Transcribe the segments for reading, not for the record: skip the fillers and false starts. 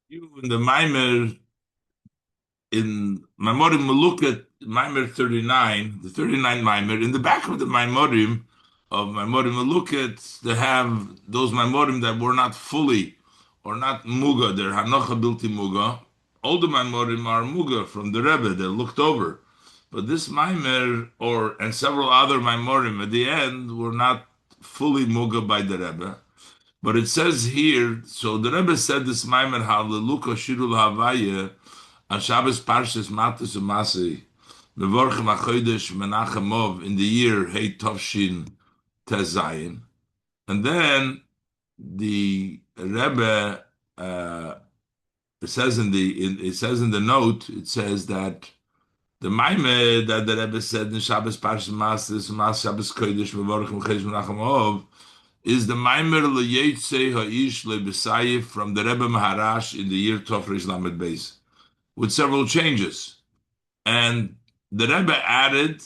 You in the mamer in Mamorim, look at Mamer 39, the 39 Mamer. In the back of the Mamorim of Mamorim, look at they have those Mamorim that were not fully or not Muga, they're Hanocha Bilti Muga. All the Mamorim are Muga from the Rebbe, they're looked over. But this Maimer or and several other Maimorim at the end were not fully Muga by the Rebbe. But it says here, so the Rebbe said this Mamer Halelukah Shiru Lhashem on Shabbos Parshas Matos Masay, Mevorchem HaChodesh Menachemov in the year h'tשטז. And then the Rebbe it says it says in the note, it says that the Maimeh that the Rebbe said in Shabbos Parshas Matos Mas Shabbos Kodesh Mevorchem HaChodesh Menachemov is the Maimer L'Yetzei Ha'ish Le'B'Sayif from the Rebbe Maharash in the year Tofresh Lamed Beis, with several changes. And the Rebbe added,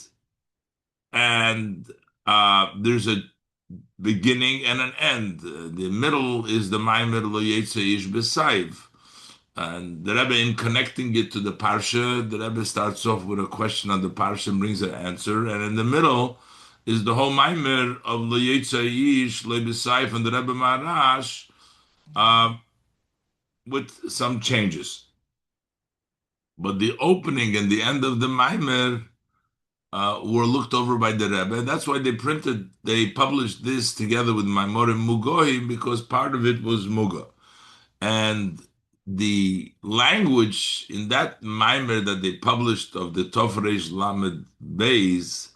and there's a beginning and an end. The middle is the Maimer L'Yetzei Ish B'Sayif. And the Rebbe, in connecting it to the Parsha, the Rebbe starts off with a question on the Parsha and brings an answer. And in the middle is the whole Maimer of L'Yetzei Ish Le'B'Sayif and the Rebbe Maharash uh, with some changes. But the opening and the end of the Maimer were looked over by the Rebbe. That's why they published this together with Maimorim Mugohi, because part of it was Muga. And the language in that Maimer that they published of the Tofresh Lamed Beis,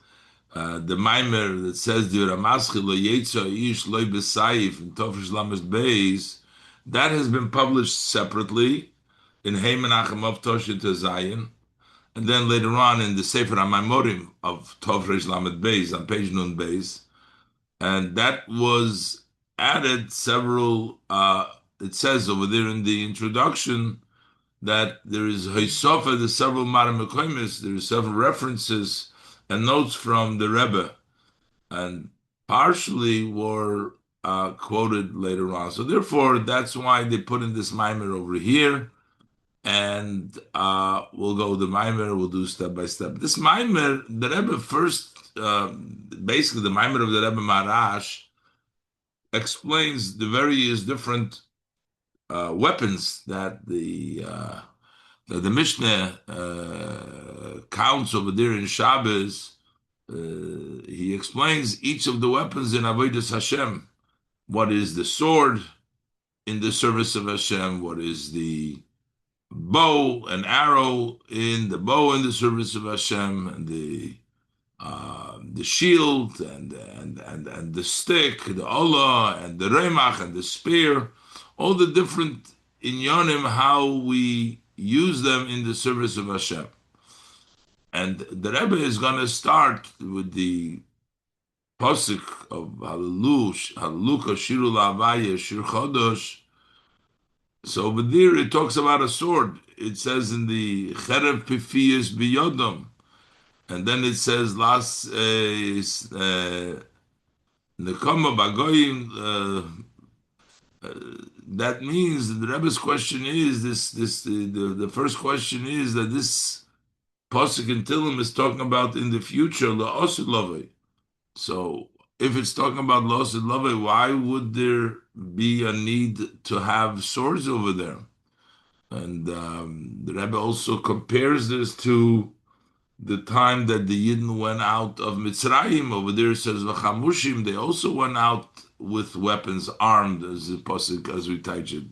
the Maimer that says the Ramaschi lo Yetza Ish lo B'Sayif in Tofresh Lamed Beis, that has been published separately in Hey Menachem of Toshin Tezayin, and then later on in the Sefer HaMaimorim of Tov Reish Lamed Beis on page Nun Beis, and that was added several. It says over there in the introduction that there is Haisofa, there's several Maramekoimis, there is several references and notes from the Rebbe, and partially were quoted later on. So therefore, that's why they put in this mimer over here, and we'll go the Maimer, we'll do step by step. This Maimer, the Rebbe first, basically the Maimer of the Rebbe Maharash explains the various different weapons that the Mishnah counts over there in Shabbos. He explains each of the weapons in avodah Hashem. What is the sword in the service of Hashem? What is the bow and arrow in the bow in the service of Hashem, and the shield and the stick, the olah and the remach and the spear, all the different inyanim, how we use them in the service of Hashem. And the Rebbe is going to start with the pasuk of Halelukah Shiru Lhashem Shir Chodosh. So over there it talks about a sword. It says in the Pifiyot Biyadam, and then it says last Nekama Bagoyim. That means the Rebbe's question is the first question is that this pasuk in Tillim is talking about in the future la'osid lavei. So if it's talking about la'osid lavei, why would there be a need to have swords over there? And the Rebbe also compares this to the time that the Yidden went out of Mitzrayim. Over there it says Vachamushim, they also went out with weapons, armed, as the pasuk as we touch it.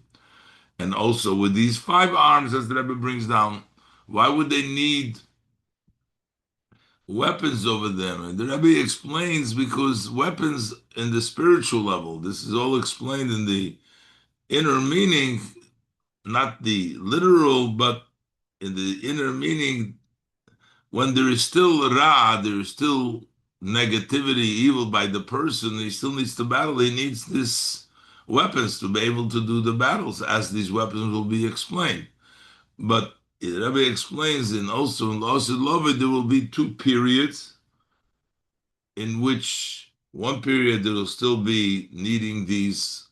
And also with these 5 arms, as the Rebbe brings down, why would they need weapons over them? And the Rebbe explains because weapons in the spiritual level, this is all explained in the inner meaning, not the literal, but in the inner meaning, when there is still ra, there is still negativity, evil by the person, he still needs to battle. He needs this weapons to be able to do the battles, as these weapons will be explained. But the Rebbe explains, and also in L'Osid Loved, there will be 2 periods, in which one period there will still be needing these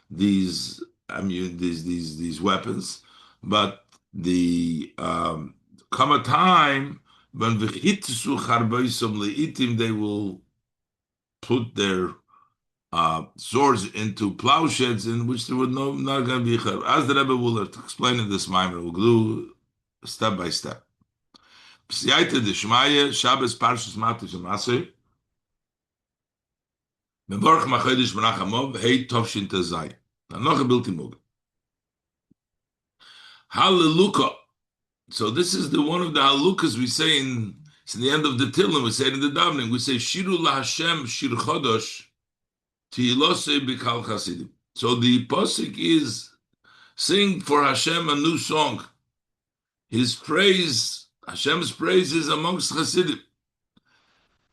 these these weapons, but the come a time when they will put their swords into plowsheds in which there would not going to be char. As the Rebbe will explain in this maamar, we'll do step by step. P'siyata d'shmaya Shabbos Parshas Matav Shemasei מברך מהחודש מנחם ה'תשטז. Noch a bilti mug. Halelukah. So this is the one of the halukas we say it's in the end of the Tillim, we say it in the davening, we say Shiru Lhashem Shir Chodosh Tihilosei B'kal Chasidim. So the pasuk is sing for Hashem a new song. His praise, Hashem's praise is amongst Chasidim.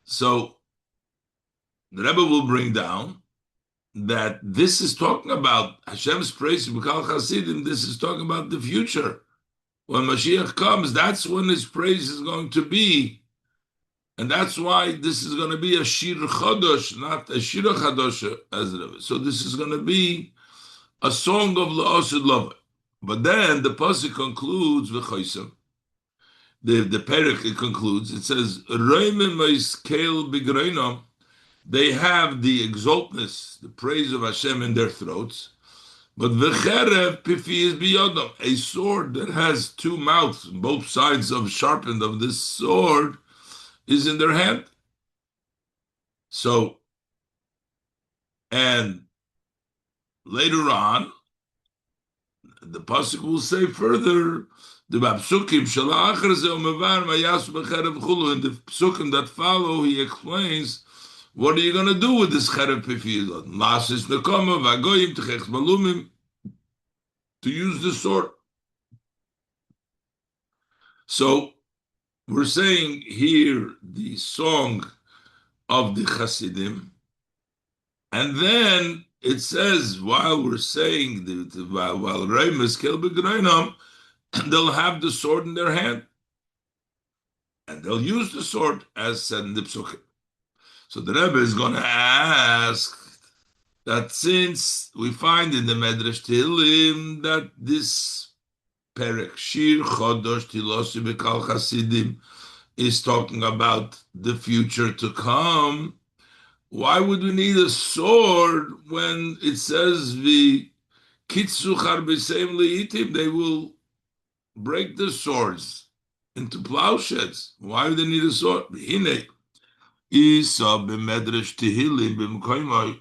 So the Rebbe will bring down that this is talking about Hashem's praise B'kal Chasidim. This is talking about the future. When Mashiach comes, that's when his praise is going to be. And that's why this is going to be a Shir Chodosh, not a Shir Chadosh. So this is going to be a song of La'osid Love. But then the pasuk concludes with Choisem. The perek, it concludes, it says, they have the exaltness, the praise of Hashem in their throats. But Pifiyot Biyadam, a sword that has two mouths, both sides of sharpened of this sword, is in their hand. So, and later on, the pasuk will say further, the psukim in the psukim that follow, he explains, what are you going to do with this cherev pifiyot? Masis nekoma v'agoyim techech malumim, to use the sword. So we're saying here the song of the Chasidim, and then it says while we're saying while Reimes kel b'greinam, they'll have the sword in their hand, and they'll use the sword as said in the psukim. So the Rebbe is going to ask that since we find in the Medrash Tehillim that this Perek Shir Chodosh Tilosi B'kal Chasidim is talking about the future to come, why would we need a sword when it says the Kitzu Charbeseim Leitim, they will break the swords into plowsheds? Why do they need a sword? Hine Isa b'Medrash Tehillim b'Mkoimai.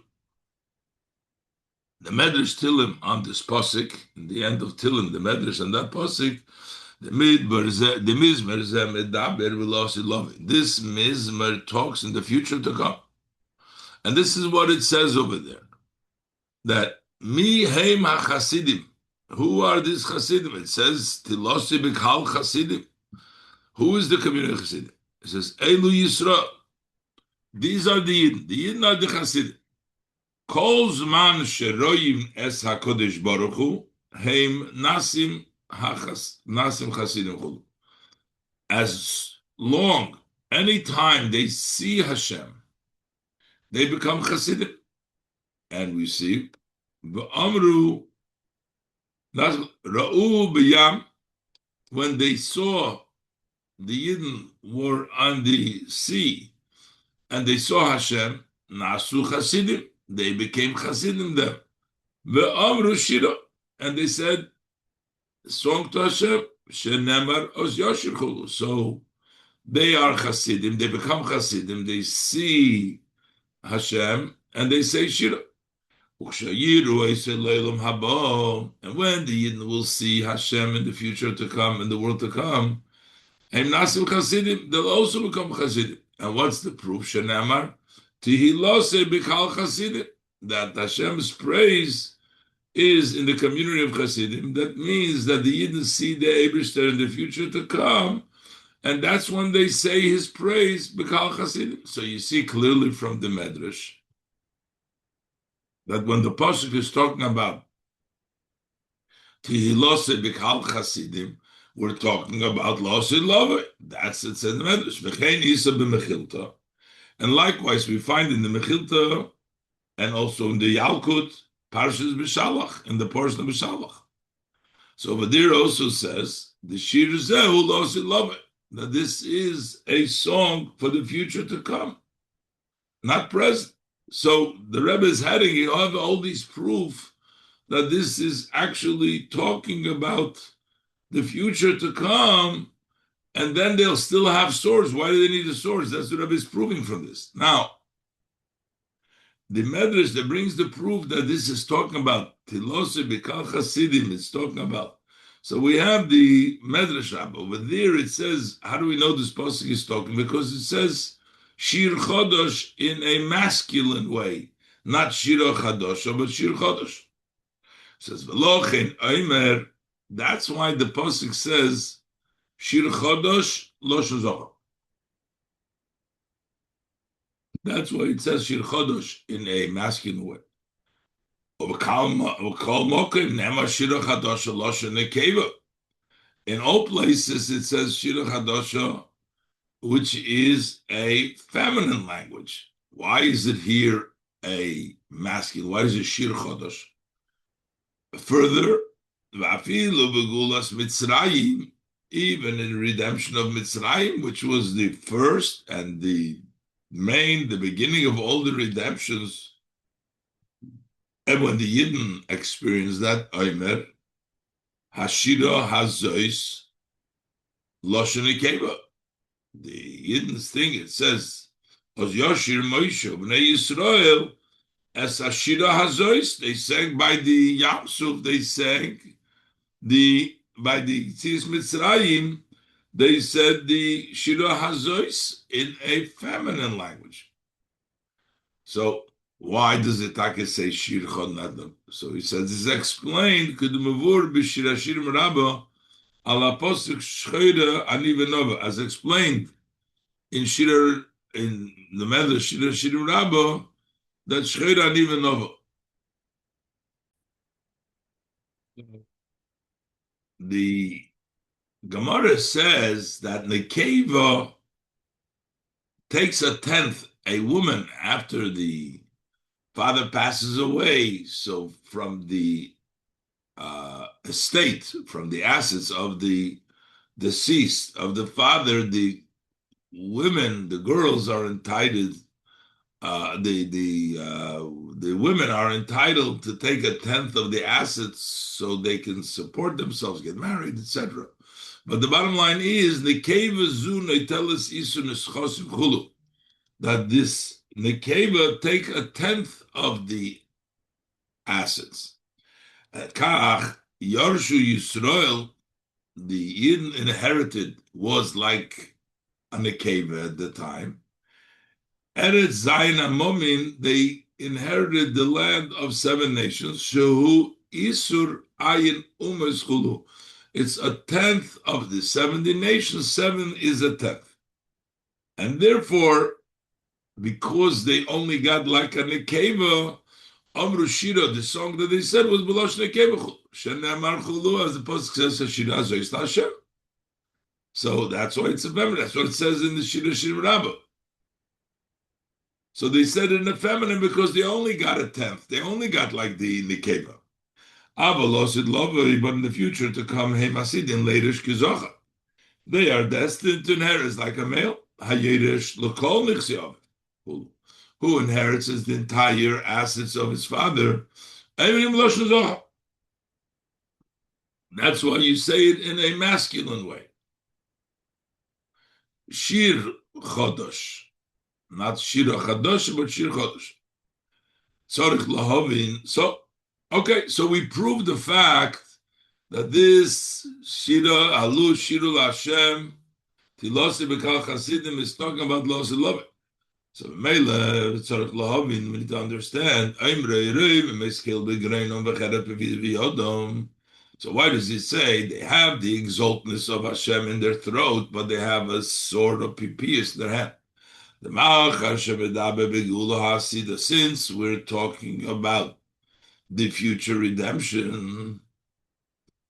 The Medrash Tehillim on this pasuk, in the end of Tehillim, the Medrash and that pasuk, the Mizmer zeh medaber v'losid loving. This Mizmer talks in the future to come, and this is what it says over there: that mi heim hachasidim. Who are these Chasidim? It says Tilosi b'Kal Chasidim. Who is the community of Chasidim? It says Elu Yisrael. These are the Yidden. The Yidden are the Chasidim. Kol zman sheroyim es HaKodesh Baruch Hu, heim nasim Chasidim chulu. As long, any time they see Hashem, they become Chasidim. And we see, V'amru, Ra'u b'yam, when they saw the Yidden were on the sea, and they saw Hashem, Nasu Chasidim, they became Chasidim them. Ve'amru Shiro, and they said, song to Hashem, Shenemar Os Yoshir Chulu. So they are Chasidim, they become Chasidim, they see Hashem, and they say Shiro. And when the Yidden will see Hashem in the future to come, in the world to come, they'll also become Chasidim. And what's the proof? Shenemar Tihilose B'kal Chasidim, that Hashem's praise is in the community of Chasidim. That means that the Yidden see the Eibishter in the future to come, and that's when they say his praise B'kal Chasidim. So you see clearly from the Medrash that when the pasuk is talking about Tihilose B'kal Chasidim, we're talking about La'osid Love. That's it said in the Medrash. V'chein Isa b'Mechilta. And likewise, we find in the Mechilta and also in the Yalkut Parshas B'Shalach, in the portion of B'Shalach. So over there also says, the Shir Zehu Losi Love, that this is a song for the future to come, not present. So the Rebbe is heading, you have all these proof that this is actually talking about the future to come, and then they'll still have swords. Why do they need the swords? That's what Rebbe is proving from this. Now, the Medrash that brings the proof that this is talking about Tilose B'Kal Chasidim, it's talking about. So we have the Medrash Rabba. Over there it says, how do we know this pasuk is talking? Because it says Shir Chodosh in a masculine way, not Shiro Chadosha, but Shir Chodosh. It says V'lochen Omer. That's why the pasuk says Shir Chodosh Lo Shazor. That's why it says Shir Chodosh in a masculine way. In all places it says Shira Chadosha, which is a feminine language. Why is it here a masculine? Why is it Shir Chodosh? Further, even in redemption of Mitzrayim, which was the first and the beginning of all the redemptions. And when the Yidden experienced that, Omer, Hashira Hazois, Loshen Ikeva. The Yidden's thing, it says, Os Yoshir Moshe, Bnei Yisrael, as Hashira Hazois, they sang by the Yamsuf, they sang by the Tzis Mitzrayim, they said the Shira Hazois in a feminine language. So, why does the Taka say Shir Chod? So he says, this is explained, as explained in Shir, in the Medrash Shir Rabba, that Shcheira Anivanova. The Gemara says that Nekeva takes a tenth, a woman, after the father passes away, so from the estate, from the assets of the deceased, of the father, the women, the girls are entitled, the women are entitled to take a tenth of the assets so they can support themselves, get married, etc. But the bottom line is, that this Nekeva take a tenth of the assets. At Kach, Yorshu Yisrael, the Yidden inherited, was like a Nekeva at the time. Eretz Zayin Amomin, they inherited the land of 7 nations. Shehu Isur Ayin Umes Chulu. It's a tenth of the 70 nations. 7 is a tenth. And therefore, because they only got like a Nekeva, Amru Shira, the song that they said was B'losh Nekeva Shene'amar Chulu, as the Pasuk says, Shira Zois L'Hashem. So that's why it's a feminine. That's what it says in the Shira Shir Rabbah. So they said it in the feminine because they only got a tenth. They only got like the Nekeva. Avalosid Loveri, but in the future to come, Hemasidin Leidish Kizocha. They are destined to inherit like a male. Hayedish L'Kol Nichsiov. Who inherits the entire assets of his father. That's why you say it in a masculine way. Shir Chodosh. Not Shira Chadosh, but Shir Chodosh. Tzorich Lahavin. So, okay, so we prove the fact that this Shira Halu Shiru Lhashem Tilose B'Kal Chasidim is talking about Lose Love. So Mele Tzorich Lahavin, we need to understand. So why does he say they have the exaltness of Hashem in their throat, but they have a sword of Pifiyot in their hand? The since we're talking about the future redemption,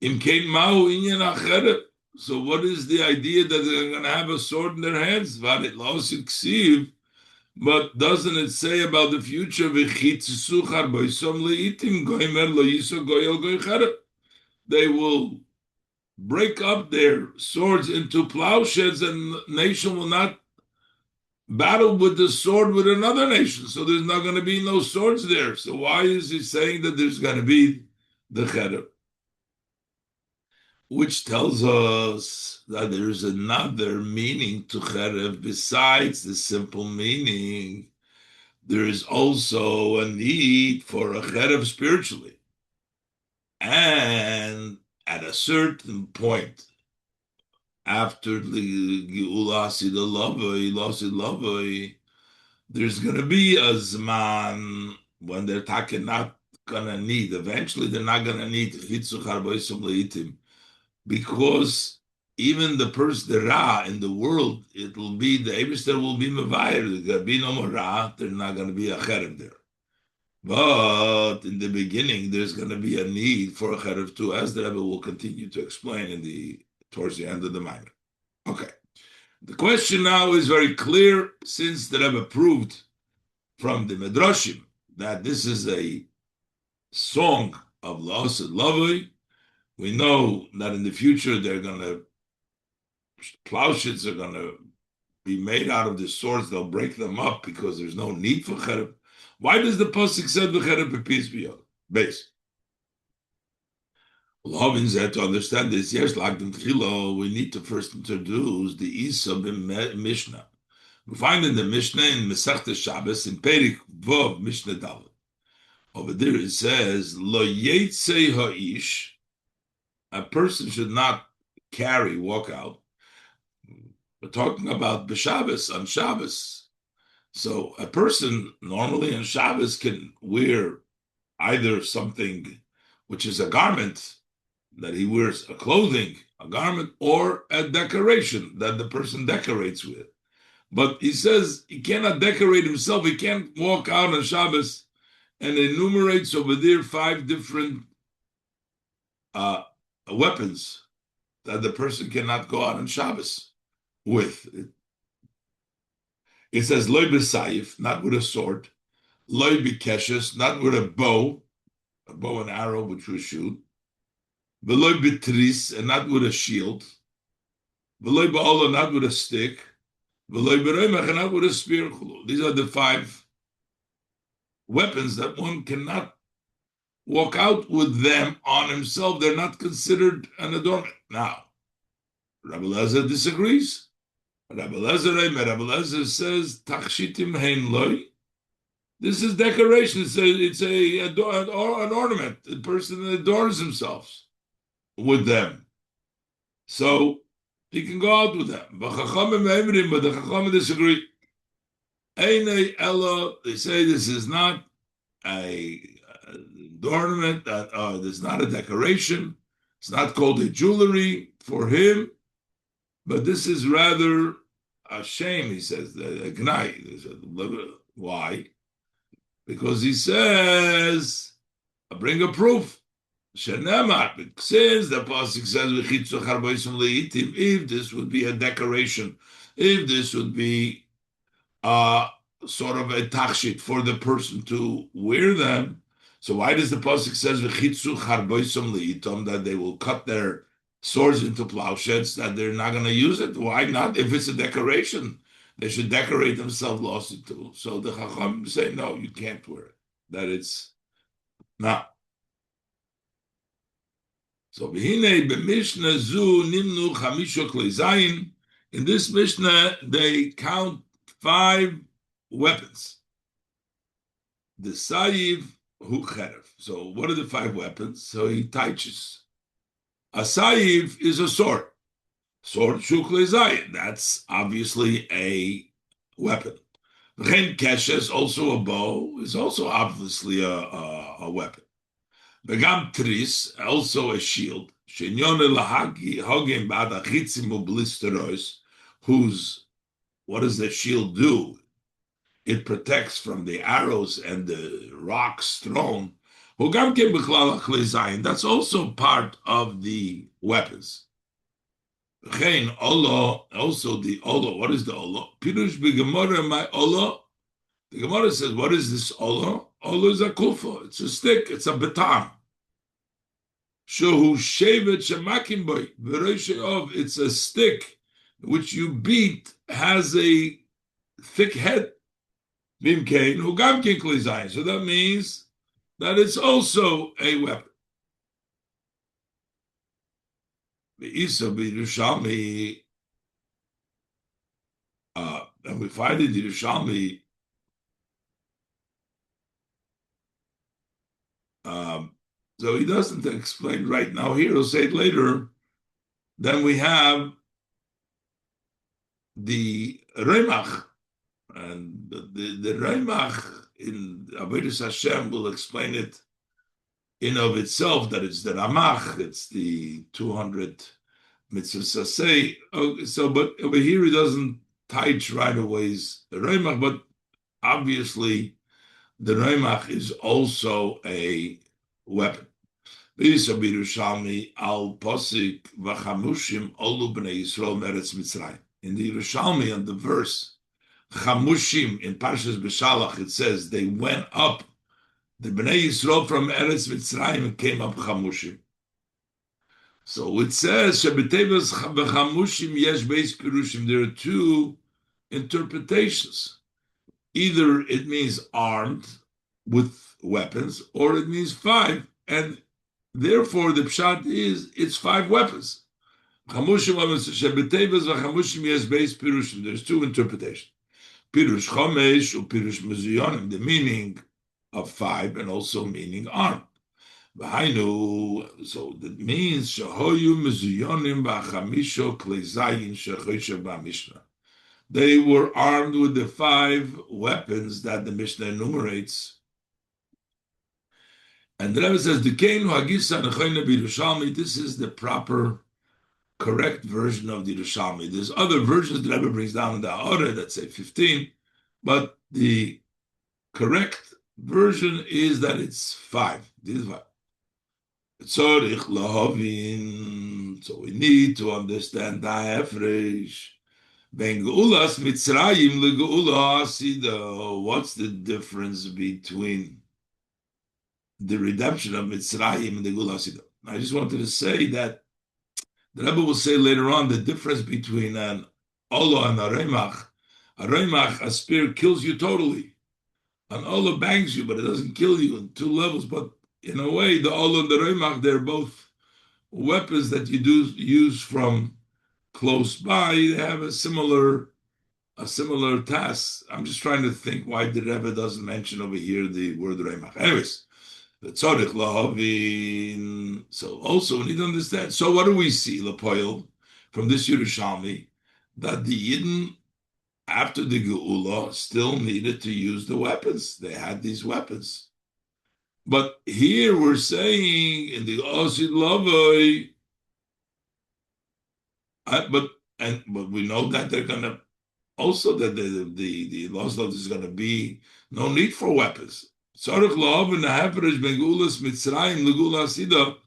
so what is the idea that they're going to have a sword in their hands? But doesn't it say about the future? They will break up their swords into plowshares, and the nation will not battle with the sword with another nation. So there's not going to be no swords there. So why is he saying that there's going to be the cherub? Which tells us that there is another meaning to cherub besides the simple meaning. There is also a need for a cherub spiritually. And at a certain point, after the Geula Lavoi, there's going to be a Zman when they're talking not going to need, eventually they're not going to need because even the person, the Ra in the world, it will be, the Eibishter will be Mavayr, there's going to be no more Ra, there's not going to be a Cherem there. But in the beginning, there's going to be a need for a Cherem too, as the Rebbe will continue to explain towards the end of the Maamar. Okay. The question now is very clear, since the Rebbe proved from the Midrashim that this is a song of Lahוי. We know that in the future plowshares are going to be made out of the swords. They'll break them up because there's no need for cherub. Why does the pasuk say v'cherub Pifiyot Biyadam? Base. To understand this, yes, like the tefillah, we need to first introduce the Isa Mishnah. We find in the Mishnah in Masechta Shabbos in Perik Vov Mishnah Dalet. Over there it says, Lo Yetzei Ha'ish, a person should not walk out. We're talking about b'Shabbos, on Shabbos. So a person normally on Shabbos can wear either something which is a garment, that he wears a clothing, a garment, or a decoration that the person decorates with. But he says he cannot decorate himself. He can't walk out on Shabbos, and enumerates over there 5 different weapons that the person cannot go out on Shabbos with. It says loy b'sayif, not with a sword, loy b'keshes, not with a bow and arrow which we shoot, v'loy b'tris, and not with a shield, v'loy ba'olah, not with a stick, v'loy b'reimach, and not with a spear. These are the 5 weapons that one cannot walk out with them on himself. They're not considered an adornment. Now, Rabbi Elazar disagrees. Rabbi Elazar says, "Tachshitim hein loy." This is decoration. It's an ornament. The person adorns himself with them, so he can go out with them. But the Chachamim disagree. Einei ella, they say this is not a adornment. There's not a decoration. It's not called a jewelry for him. But this is rather a shame, he says, a gnai. Why? Because he says, bring a proof. Since the pasuk says, if this would be a decoration, if this would be sort of a tachshit for the person to wear them, so why does the pasuk says that they will cut their swords into plowshares, that they're not going to use it? Why not? If it's a decoration, they should decorate themselves also too. So the Chacham say, no, you can't wear it. That it's not. So b'hinei b'mishnah zu nimnu chamisha klei zayin. In this Mishnah, they count 5 weapons. The sayiv hu cherev. So what are the 5 weapons? So he teaches. A sayiv is a sword. Sword shuklei zayin. That's obviously a weapon. V'chein keshes, also a bow, is also obviously a weapon. V'gam tris, also a shield. Shenyone lahagi hogem ba'ad achitzim u'blisteros, whose, what does the shield do? It protects from the arrows and the rocks thrown. That's also part of the weapons. Also the olo. What is the olo? Pirush b'gemara my olo The Gemara says, what is this Ola? Ola is a kufa. It's a stick. It's a baton. Shehu shevet shemakim boy. It's a stick which you beat, has a thick head. So that means that it's also a weapon. And we find in the Yerushalmi, so he doesn't explain right now here, he'll say it later. Then we have the Remach, and the Remach in avodah Hashem will explain it in of itself, that it's the Ramach, it's the 200 mitzvah say. So, but over here he doesn't touch right away the Remach, but obviously the Remach is also a weapon. Al Posik Vachamushim Olu Bnei Yisrael Meretz Mitzrayim. In the Yerushalmi, on the verse Chamushim in Parshas B'Shalach, it says they went up. The Bnei Yisrael from Eretz Mitzrayim came up Chamushim. So it says Shebetevas Chamushim Yesh Beis Pirushim. There are two interpretations. Either it means armed with weapons, or it means 5, and therefore the pshat is it's 5 weapons. Chamushim Shebetevas Chamushim Yesh Beis Pirushim. There's 2 interpretations. Pirush Chomesh or Pirush Mezuyonim, the meaning of 5 and also meaning armed. So that means Shahoyu Mezuyonim Bachamisho Kleizayin Shechosha B'Mishnah. They were armed with the 5 weapons that the Mishnah enumerates. And the Rebbe says, this is the proper, correct version of the Yerushalmi. There's other versions the Rebbe brings down in the ha'ara that say 15, but the correct version is that it's 5. This is 5. So we need to understand the Hefresh. What's the difference between the redemption of Mitzrayim and the Geula Hasidah? I just wanted to say that the Rebbe will say later on the difference between an Ola and a Remach. A Remach, a spear, kills you totally. An Ola bangs you, but it doesn't kill you in 2 levels. But in a way, the Ola and the Remach, they're both weapons that you do use from close by. They have a similar task. I'm just trying to think why the Rebbe doesn't mention over here the word Remach. Anyways, the tzorich lahavin. So also we need to understand. So what do we see, Lepoil, from this Yerushalmi, that the Yidden after the Geula still needed to use the weapons. They had these weapons. But here we're saying in the Osid Lavoi, but we know that they're gonna also that the Los Love is gonna be no need for weapons. Tzarich Lav and the Hefresh ben Geulas Mitzrayim L'Geula Hasidah.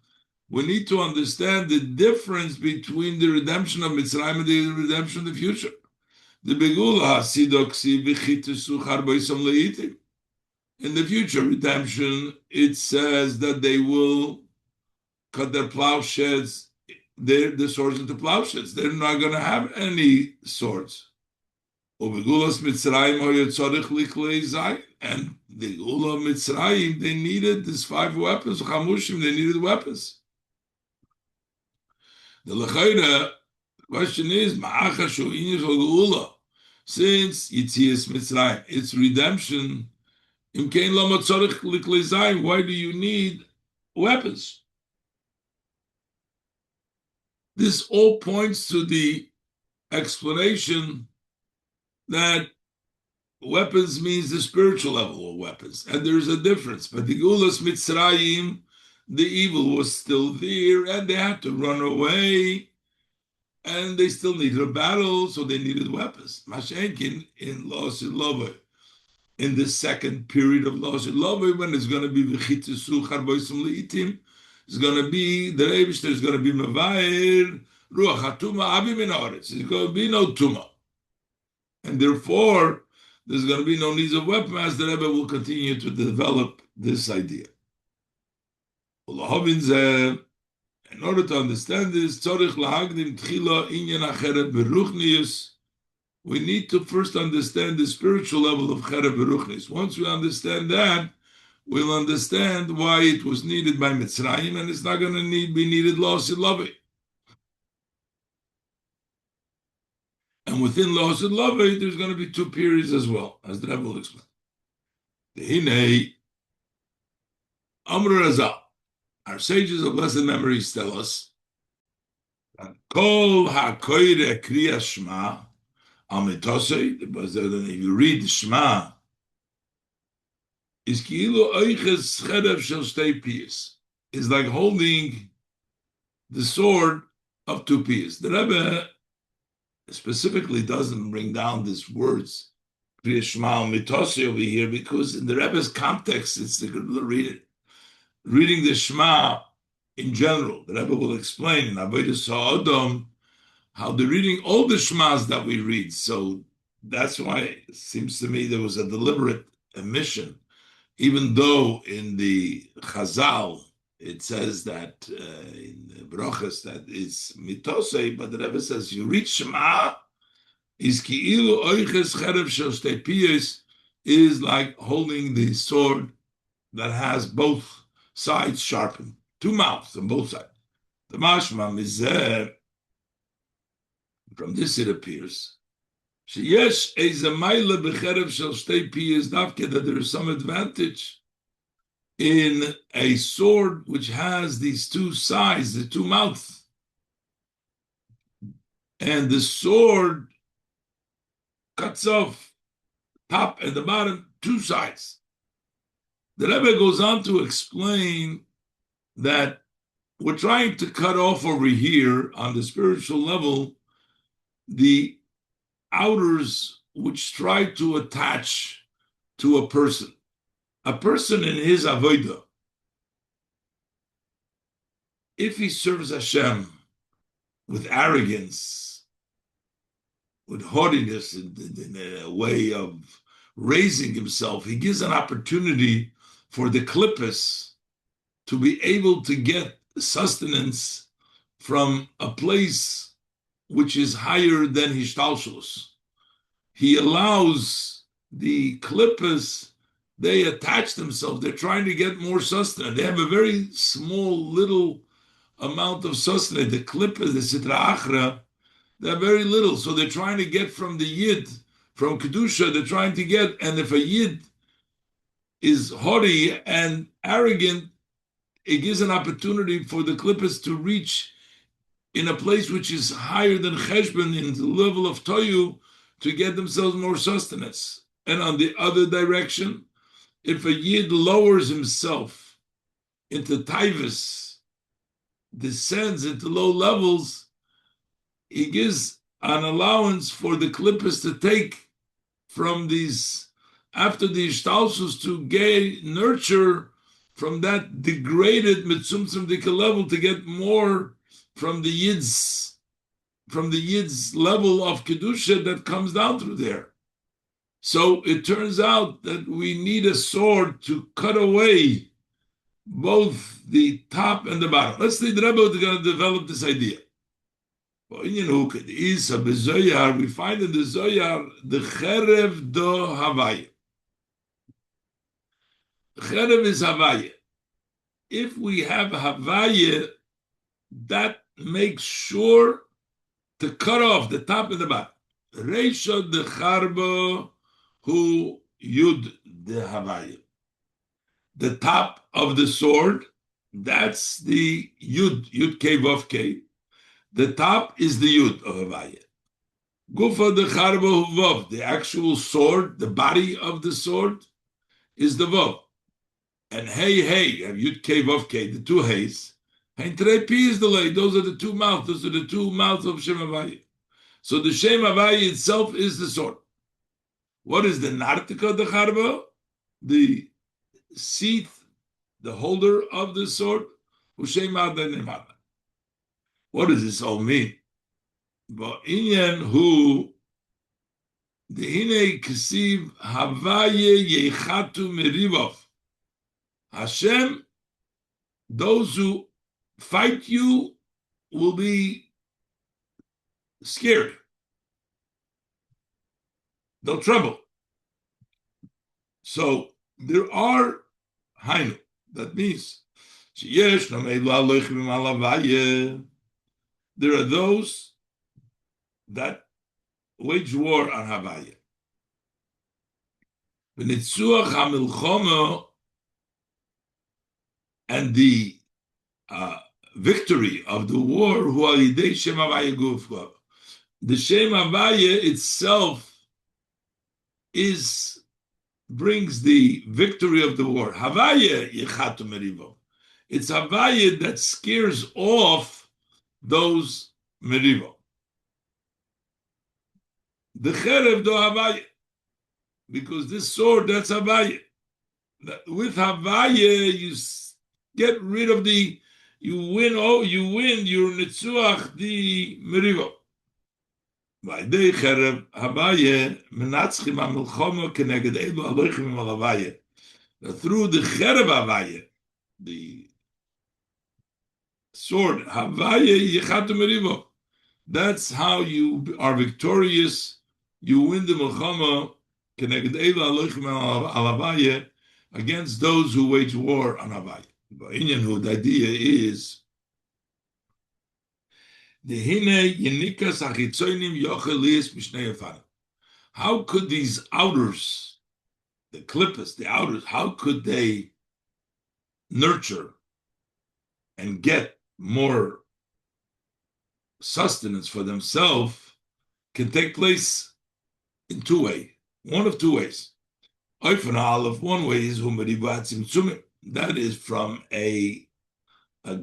We need to understand the difference between the redemption of Mitzrayim and the redemption of the future. The Geula Hasidah Ksi V'chitesu Charboisam Leitim. In the future redemption, it says that they will cut their plowshares, the swords into plowshares. They're not going to have any swords. And the Geula of Mitzrayim, they needed these 5 weapons. Chamushim, they needed weapons. The Lechaira question is, since Yitzias Mitzrayim, it's redemption. Why do you need weapons? This all points to the explanation that weapons means the spiritual level of weapons, and there's a difference. But the Geulas Mitzrayim, the evil was still there, and they had to run away, and they still needed a battle, so they needed weapons. Mashenkin in Losid Lovay. In the second period of Losid Lovay, when it's going to be V'chitesu Charboisam Leitim, it's going to be the Rebishter is going to be Mevair Ruach HaTuma Abi Min Haaretz. There's going to be no Tuma, and therefore there's going to be no needs of weapon, as the Rebbe will continue to develop this idea. In order to understand this, we need to first understand the spiritual level of Chereb Beruchnis. Once we understand that, we'll understand why it was needed by Mitzrayim, and it's not going to be needed Losid Lavi. And within Losid Lavi, there's going to be two periods as well, as the Rebbe will explain. The Hinei Amr Razal. Our sages of blessed memories tell us that Kol HaKoyre Kriya Shema Al Mitosei, because if you read the Shema, is Ki'ilu Oiches Cherev Shel Shtei Piyas, is like holding the sword of two piyas. The Rebbe specifically doesn't bring down these words Kriya Shema Al Mitosei over here, because in the Rebbe's context, it's the good to read it. Reading the Shema in general, the Rebbe will explain in avodah Sa'adam how they're reading all the Shmas that we read. So that's why it seems to me there was a deliberate omission, even though in the Chazal it says that in the Brachas that it's mitosei, but the Rebbe says you read Shema is ki'ilu oiches cherev shel shtei piyos, is like holding the sword that has both sides sharpened, two mouths on both sides. The mashma mizeh, from this it appears, sheyesh eze maila becherev shel shtei piyos davke, that there is some advantage in a sword which has these two sides, the two mouths, and the sword cuts off top and the bottom, two sides. The Rebbe goes on to explain that we're trying to cut off over here on the spiritual level the outers which try to attach to a person. A person in his avodah, if he serves Hashem with arrogance, with haughtiness, in a way of raising himself, he gives an opportunity for the klippos to be able to get sustenance from a place which is higher than hishtalshelus. He allows the klippos, they attach themselves, they're trying to get more sustenance. They have a very small, little amount of sustenance. The klippos, the sitra achra, they're very little, so they're trying to get from the yid, from kedusha, they're trying to get, and if a yid is haughty and arrogant, it gives an opportunity for the klippos to reach in a place which is higher than cheshbon, in the level of toyu, to get themselves more sustenance. And on the other direction, if a yid lowers himself into taivas, descends into low levels, he gives an allowance for the klippos to take from these, after the ishtalsus, to nurture from that degraded mitzumtzum dika level, to get more from the yid's level of kedusha that comes down through there. So it turns out that we need a sword to cut away both the top and the bottom. Let's see, the Rebbe is going to develop this idea. We find in the Zoyar the cherev do havaya. Cherev is havaya. If we have havaya, that makes sure to cut off the top and the bottom. Reisha de charbo hu yud de havaya. The top of the sword, that's the yud kei vav kei. The top is the yud of havaya. Gufa de charbo hu vav. The actual sword, the body of the sword, is the vav. And hey, have yud kei vav kei, the two heys. And trei pi is the lay. Those are the two mouths. Those are the two mouths of Shem Havaya. So the Shem Havaya itself is the sword. What is the nartika de charbo? The seat, the holder of the sword. What does this all mean? Inyan hu Dehine kesiv havaye yechatu merivov. Hashem, those who fight you will be scared. They'll tremble. So there are hainu. That means there are those that wage war on Havaya. And the victory of the war, the Shem Havaya itself brings the victory of the war. Havaya yechatu merivo. It's Havaya that scares off those merivo. The cherev do Havaya, because this sword, that's Havaya. With Havaya, you get rid of you win, you're nitzuach the merivo. By the cherev Havaya, menatzchim ha-milchama keneged elu alochim al-Havaya. Through the cherev Havaya, the sword, Havaya yechatu merivo. That's how you are victorious. You win the milchama keneged elu alochim al-Havaya against those who wage war on Havaya. But the idea is how could these outers, the klippas, the outers, how could they nurture and get more sustenance for themselves? Can take place in two ways. One of two ways. One way is that is from a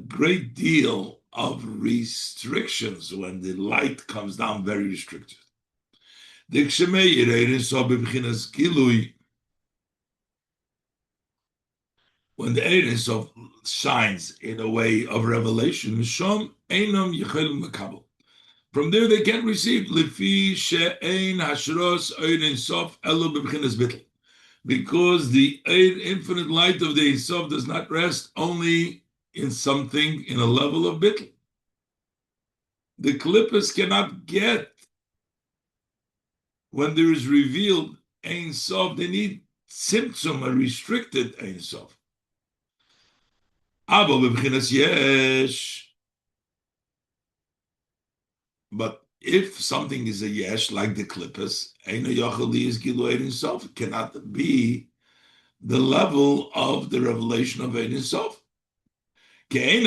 great deal of restrictions when the light comes down very restricted. When the Eres of shines in a way of revelation, from there they can't receive because the infinite light of the Sof does not rest only in something in a level of bitl. The klippas cannot get, when there is revealed Ein Sof, they need symptom, a restricted Ein Sof. But if something is a yesh, like the klippas, it cannot be the level of the revelation of Ein Sof. Me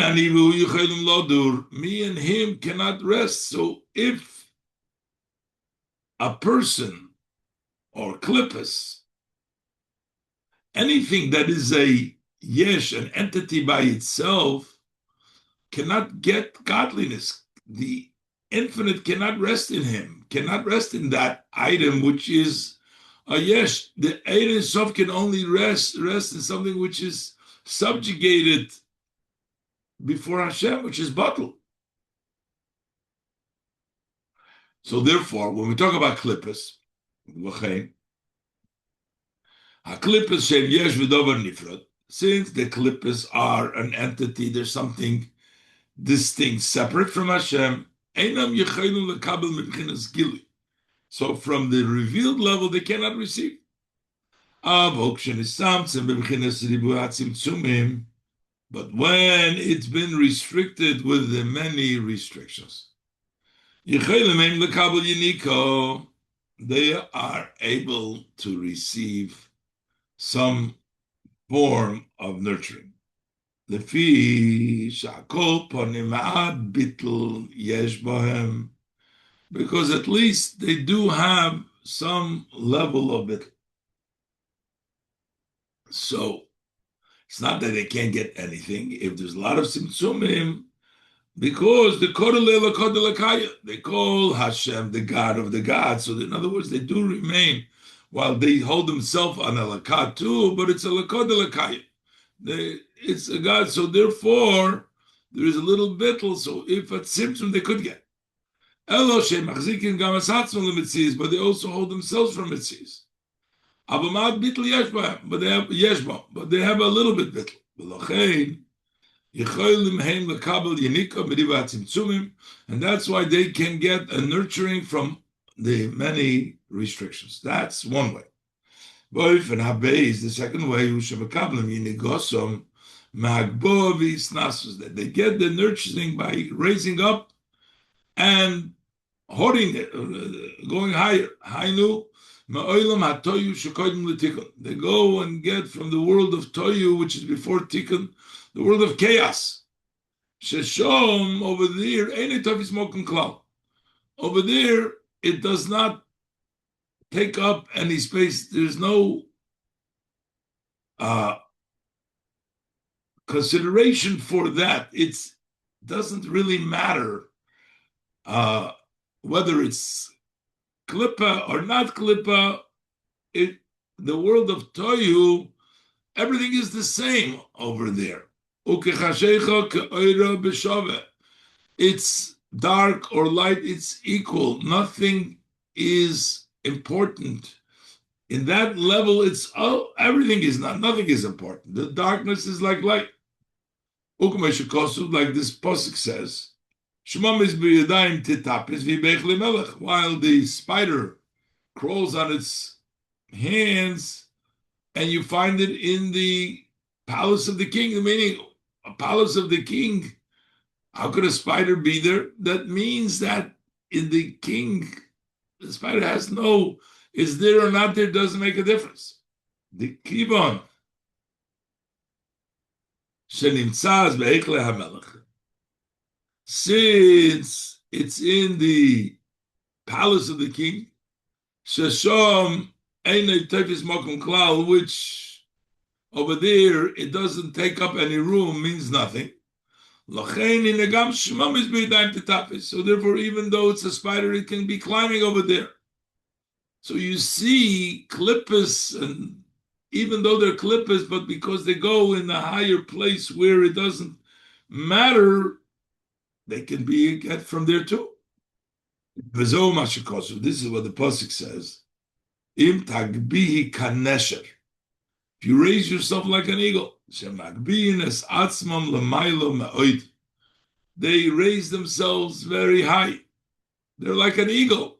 and him cannot rest. So if a person or klippas, anything that is a yesh, an entity by itself, cannot get godliness. The infinite cannot rest in him, cannot rest in that item which is a yesh. The Ein Sof can only rest in something which is subjugated before Hashem, which is batul. So therefore, when we talk about klippas, since the klippas are an entity, there's something distinct, separate from Hashem. So from the revealed level, they cannot receive. But when it's been restricted with the many restrictions, they are able to receive some form of nurturing. Because at least they do have some level of it. So it's not that they can't get anything. If there's a lot of simtsumim, because the they call Hashem the God of the gods. So in other words, they do remain, while they hold themselves on a lakat too, but it's a lakod elakaya. It's a God. So therefore, there is a little bittle. So if a symptom they could get. Elo shemachzikin gam es atzmon lemitzias, but they also hold themselves from mitzias. Avamad bitl yeshba, but they have yeshba, but they have a little bit bitl. V'lochein yicholim heim lekabel yenika b'diva tzimtzumim, and that's why they can get a nurturing from the many restrictions. That's one way. Boif and Habez, the second way, Ushamakablem Yinigosom, Magbovi Snasus, that they get the nurturing by raising up and holding it, going higher. Hainu, Ma'olam HaToyu Shekodim L'Tikun. They go and get from the world of Toyu, which is before Tikun, the world of chaos. Sheshom, over there, Eine Tovis Mokum Klau. Over there, it does not take up any space. There's no consideration for that. It doesn't really matter whether it's klippa or not klippa. The world of Toyu, everything is the same over there. It's dark or light, it's equal. Nothing is important. In that level, everything is not, nothing is important. The darkness is like light. Like this pasuk says, while the spider crawls on its hands, and you find it in the palace of the king, meaning a palace of the king. How could a spider be there? That means that in the king, the spider has no, is there or not there, doesn't make a difference. The kibon, shenimtzaz be'ekle hamelech. Since it's in the palace of the king, sheshom einay tefis mokum klal, which over there it doesn't take up any room, means nothing. So therefore, even though it's a spider, it can be climbing over there. So you see klippas, and even though they're klippas, but because they go in a higher place where it doesn't matter, they can get from there too. This is what the pasuk says. Im tagbihi kanesher. If you raise yourself like an eagle, they raise themselves very high. They're like an eagle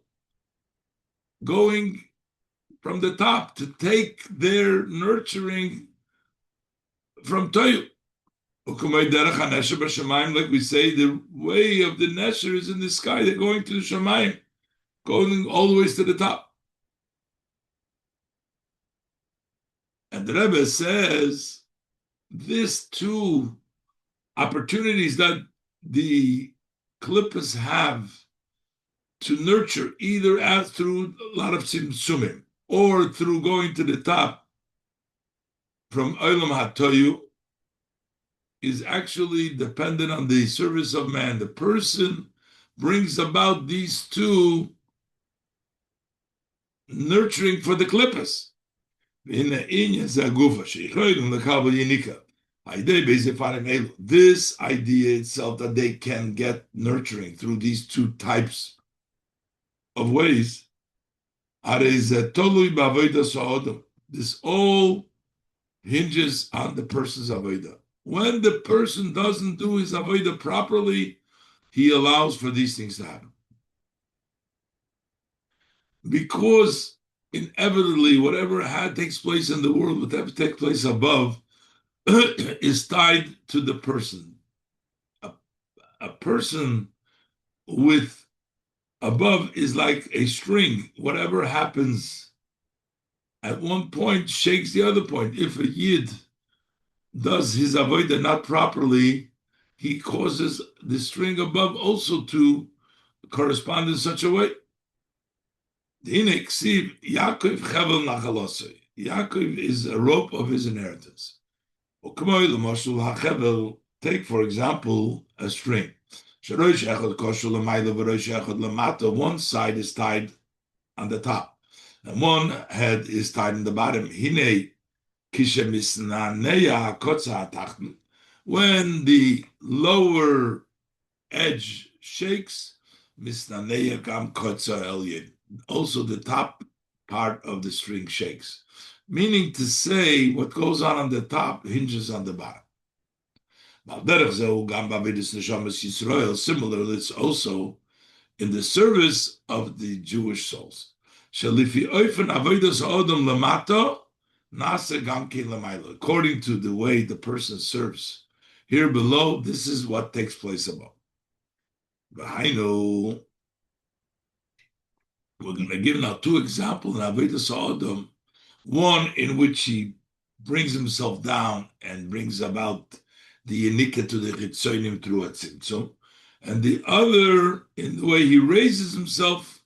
going from the top to take their nurturing from Toyu. Like we say, the way of the Nesher is in the sky. They're going to the Shemayim, going all the ways to the top. And the Rebbe says, these two opportunities that the klippas have to nurture, either through a lot of tzimtzumim or through going to the top from Olam HaToyu, is actually dependent on the service of man. The person brings about these two nurturing for the klippas. This idea itself that they can get nurturing through these two types of ways, this all hinges on the person's avodah. When the person doesn't do his avodah properly, he allows for these things to happen. Because inevitably, whatever takes place in the world, whatever takes place above, is tied to the person. A person with above is like a string. Whatever happens at one point shakes the other point. If a yid does his avodah not properly, he causes the string above also to correspond in such a way. Yaakov is a rope of his inheritance. Take, for example, a string. One side is tied on the top, and one head is tied on the bottom. When the lower edge shakes, misnaneya gam kotza elyon. Also, the top part of the string shakes. Meaning to say, what goes on the top hinges on the bottom. Similarly, it's also in the service of the Jewish souls. According to the way the person serves here below, this is what takes place above. We're going to give now two examples in avodah sa'odom. One in which he brings himself down and brings about the yenika to the chitzonim through a tzimtzum, and the other in the way he raises himself,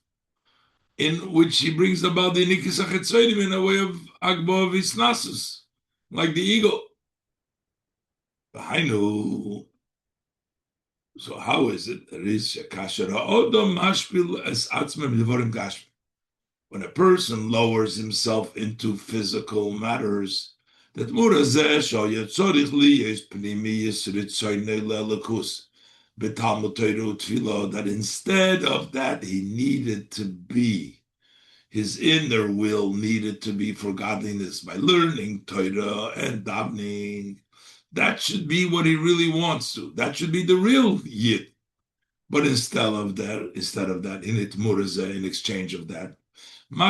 in which he brings about the yenika chitzonim in a way of agbo of isnasus, like the eagle. So how is it? There is when a person lowers himself into physical matters, that that instead of that he needed to be, his inner will needed to be for godliness by learning Torah and davening. That should be what he really wants to. That should be the real yid. But instead of that, in exchange of that, he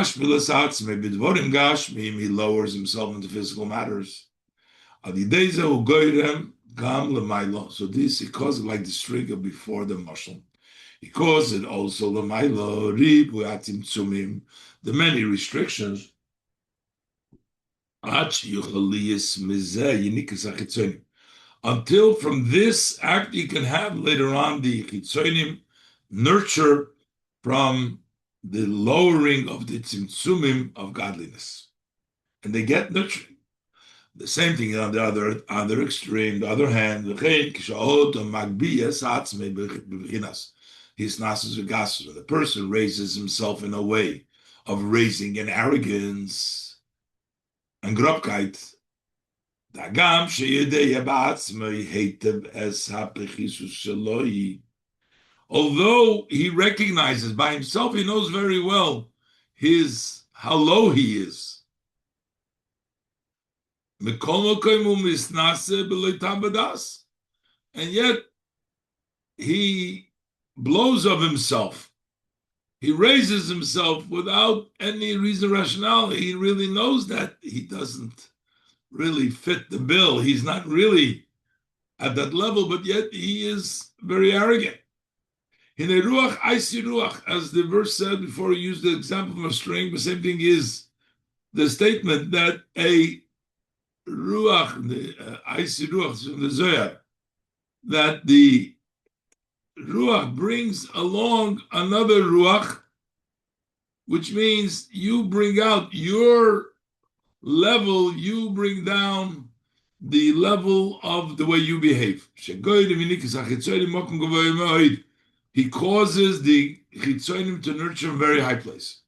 lowers himself into physical matters. So this, he calls it like the striga before the mashal. He calls it also the many restrictions. Until from this act you can have later on the chitzonim nurture from the lowering of the tzimtzumim of godliness, and they get nurturing. The same thing on the other extreme, the other hand, the person raises himself in a way of raising in arrogance and grobkeit. Although he recognizes by himself, he knows very well how low he is. And yet he blows of himself. He raises himself without any reason, rationality. He really knows that he doesn't really fit the bill. He's not really at that level, but yet he is very arrogant. In a ruach, I see ruach, as the verse said before, he used the example of a string. The same thing is the statement that a ruach, the I see ruach from the Zohar, that the ruach brings along another ruach, which means you bring out your level, you bring down the level of the way you behave. He causes the chitzonim to nurture a very high place.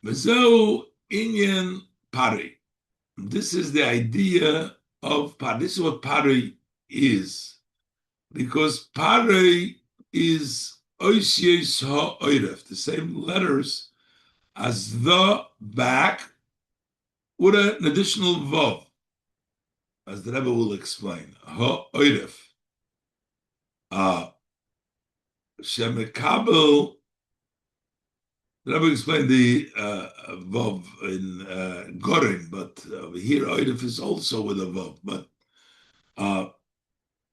Inyan pari. This is the idea of pari. This is what pari is. Because pari is oisies ha'oiref, the same letters as the back with an additional vav, as the Rebbe will explain. Ha'oiref. Shemekabel, the Rebbe explained the vav in Gorin, but here oiref is also with a vav. But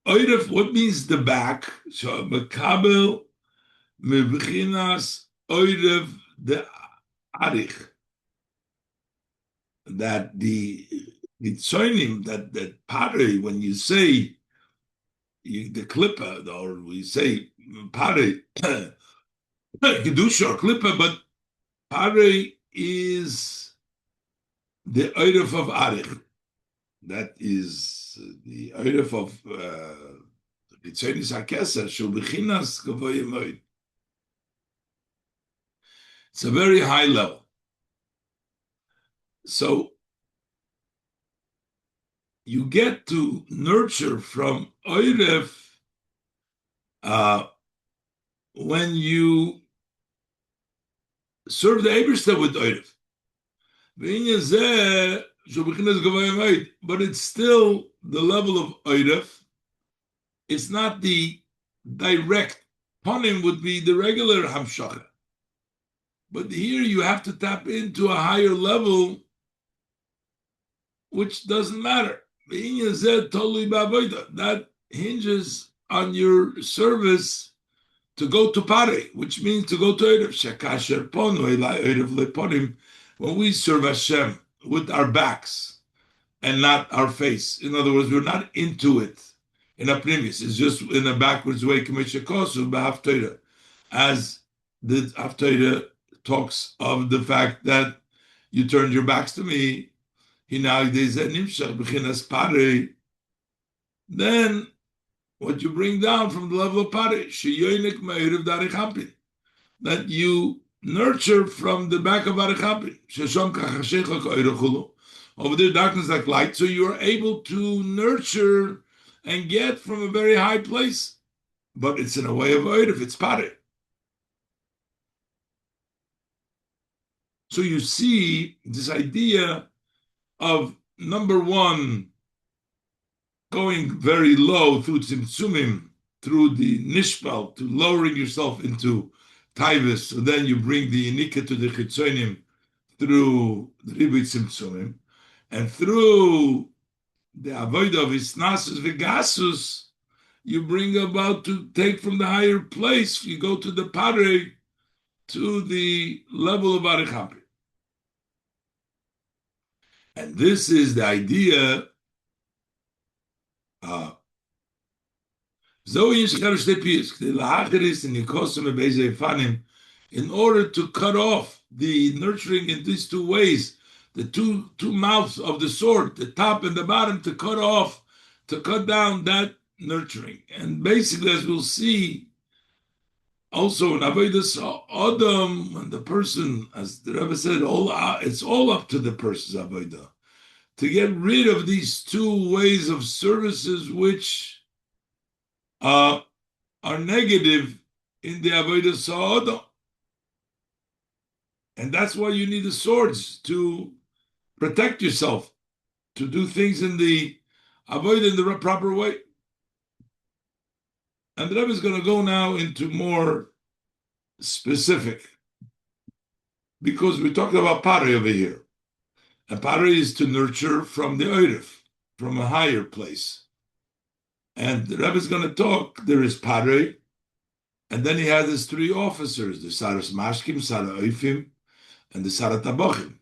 oiref, what means the back? Shemekabel mevchinas oiref the arich. That the tzonim, that pari, when you say the klippa, or we say pari, kedusha or klippa, but pari is the oiref of arich. That is the oiref of tzonis hakeser shu bechinas gavoy moed. It's a very high level. So you get to nurture from oiref when you serve the Eberster with oirev. But it's still the level of oirev. It's not the direct. Ponim would be the regular hamshacha. But here you have to tap into a higher level, which doesn't matter. That hinges on your service to go to pare, which means to go to erev. When we serve Hashem with our backs and not our face. In other words, we're not into it in a premise. It's just in a backwards way, as the haftarah talks of the fact that you turned your backs to me. Then what you bring down from the level of pare, that you nurture from the back of Arichampin. Over there, darkness like light, so you are able to nurture and get from a very high place. But it's in a way of if it's pare. So you see this idea of number one, going very low through tzimtzumim, through the nishpal, to lowering yourself into taivus, so then you bring the inika to the chitzonim through the ribui tzimtzumim, and through the avodah of isnasus vegasus, you bring about to take from the higher place, you go to the pare, to the level of arichampin. And this is the idea in order to cut off the nurturing in these two ways, the two mouths of the sword, the top and the bottom, to cut down that nurturing. And basically, as we'll see, also in avodah adam, when the person, as the Rebbe said, it's all up to the person's avodah to get rid of these two ways of services which are negative in the avodah sa'ada. And that's why you need the swords to protect yourself, to do things in the avodah in the proper way. And the Rebbe is going to go now into more specific, because we're talking about pare over here. And pare is to nurture from the oirev, from a higher place. And the Rebbe is going to talk, there is pare, and then he has his three officers, the saras mashkim, sara oifim, and the sara tabochim,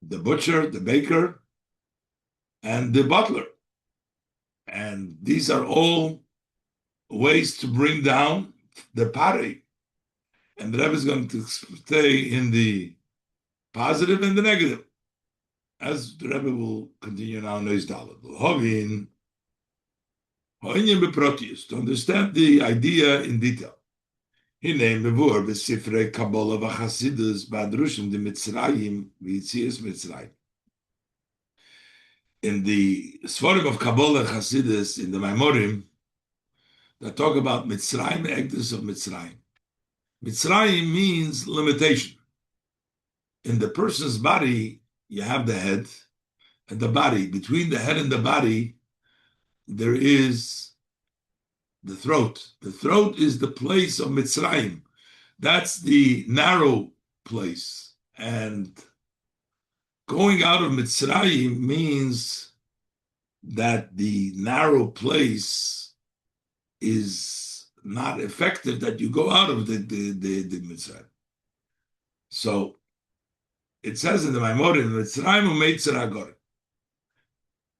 the butcher, the baker, and the butler. And these are all ways to bring down the pare. And the Rebbe is going to stay in the positive and the negative, as the Rebbe will continue now in Neis Daled. To understand the idea in detail. In the Sforim of Kabbalah and Chassidus, in the Maimorim, that talk about Mitzrayim, the Ekdus of Mitzrayim. Mitzrayim means limitation. In the person's body, you have the head and the body. Between the head and the body, there is the throat. The throat is the place of Mitzrayim. That's the narrow place. And going out of Mitzrayim means that the narrow place is not effective, that you go out of the Mitzrayim. So it says in the Maimorim, Mitzrayim u'Meitzer HaGoren.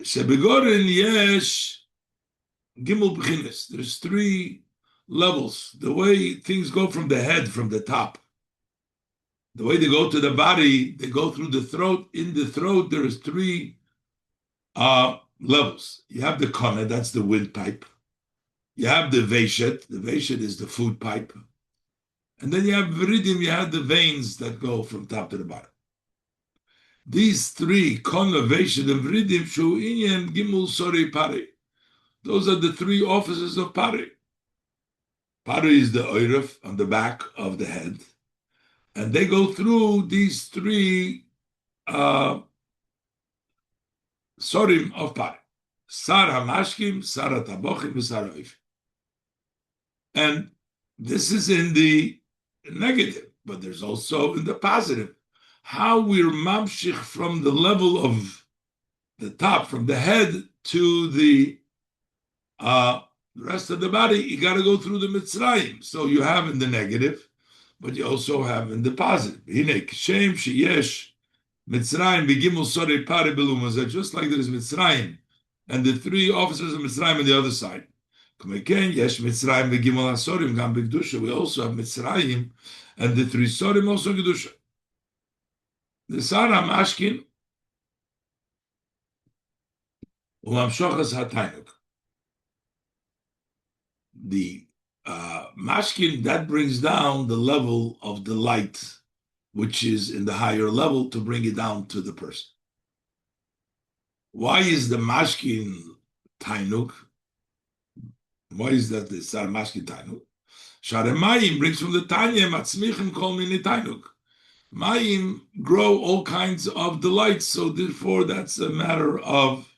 Shebegoren yesh gimel b'chines. There's three levels. The way things go from the head, from the top. The way they go to the body, they go through the throat. In the throat, there's three levels. You have the kone, that's the windpipe. You have the veshet. The veshet is the food pipe. And then you have viridim, you have the veins that go from top to the bottom. These three, kone, veshet, and viridim, shu inyan gimul sori pare. Those are the three offices of pare. Pari is the oiref on the back of the head. And they go through these three sorim of Pari. Sar HaMashkim, Sar HaTabochim, and Sar HaOif. And this is in the negative, but there's also in the positive. How we're mamshich from the level of the top, from the head to the rest of the body, you got to go through the Mitzrayim. So you have in the negative, but you also have in the positive. Hine kshem sheyesh Mitzrayim begimul sorei pari belumazah, just like there is Mitzrayim and the three officers of Mitzrayim on the other side. Yesh Mitzrayim begimul asorim gam begdusha. We also have Mitzrayim and the three sorim also gedusha. The Sar HaMashkin u'amshochas hatainuk. The mashkin, that brings down the level of the light, which is in the higher level, to bring it down to the person. Why is the mashkin tainuk? Why is that the Sar mashkin tainuk? Sharemayim brings from the Tanya matzmichim kol mini tainuk. Mayim grow all kinds of delights, so therefore that's a matter of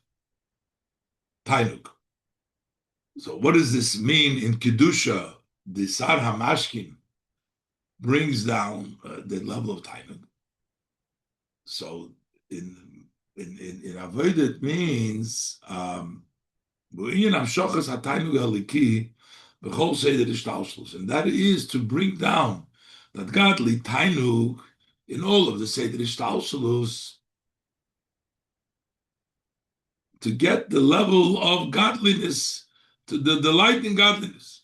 tainuk. So what does this mean in Kedusha? The Sar HaMashkin brings down the level of tainuk. So in avodah it means and that is to bring down that godly tainuk in all of the Seder Ishtalshalus, to get the level of godliness, to the delight in godliness.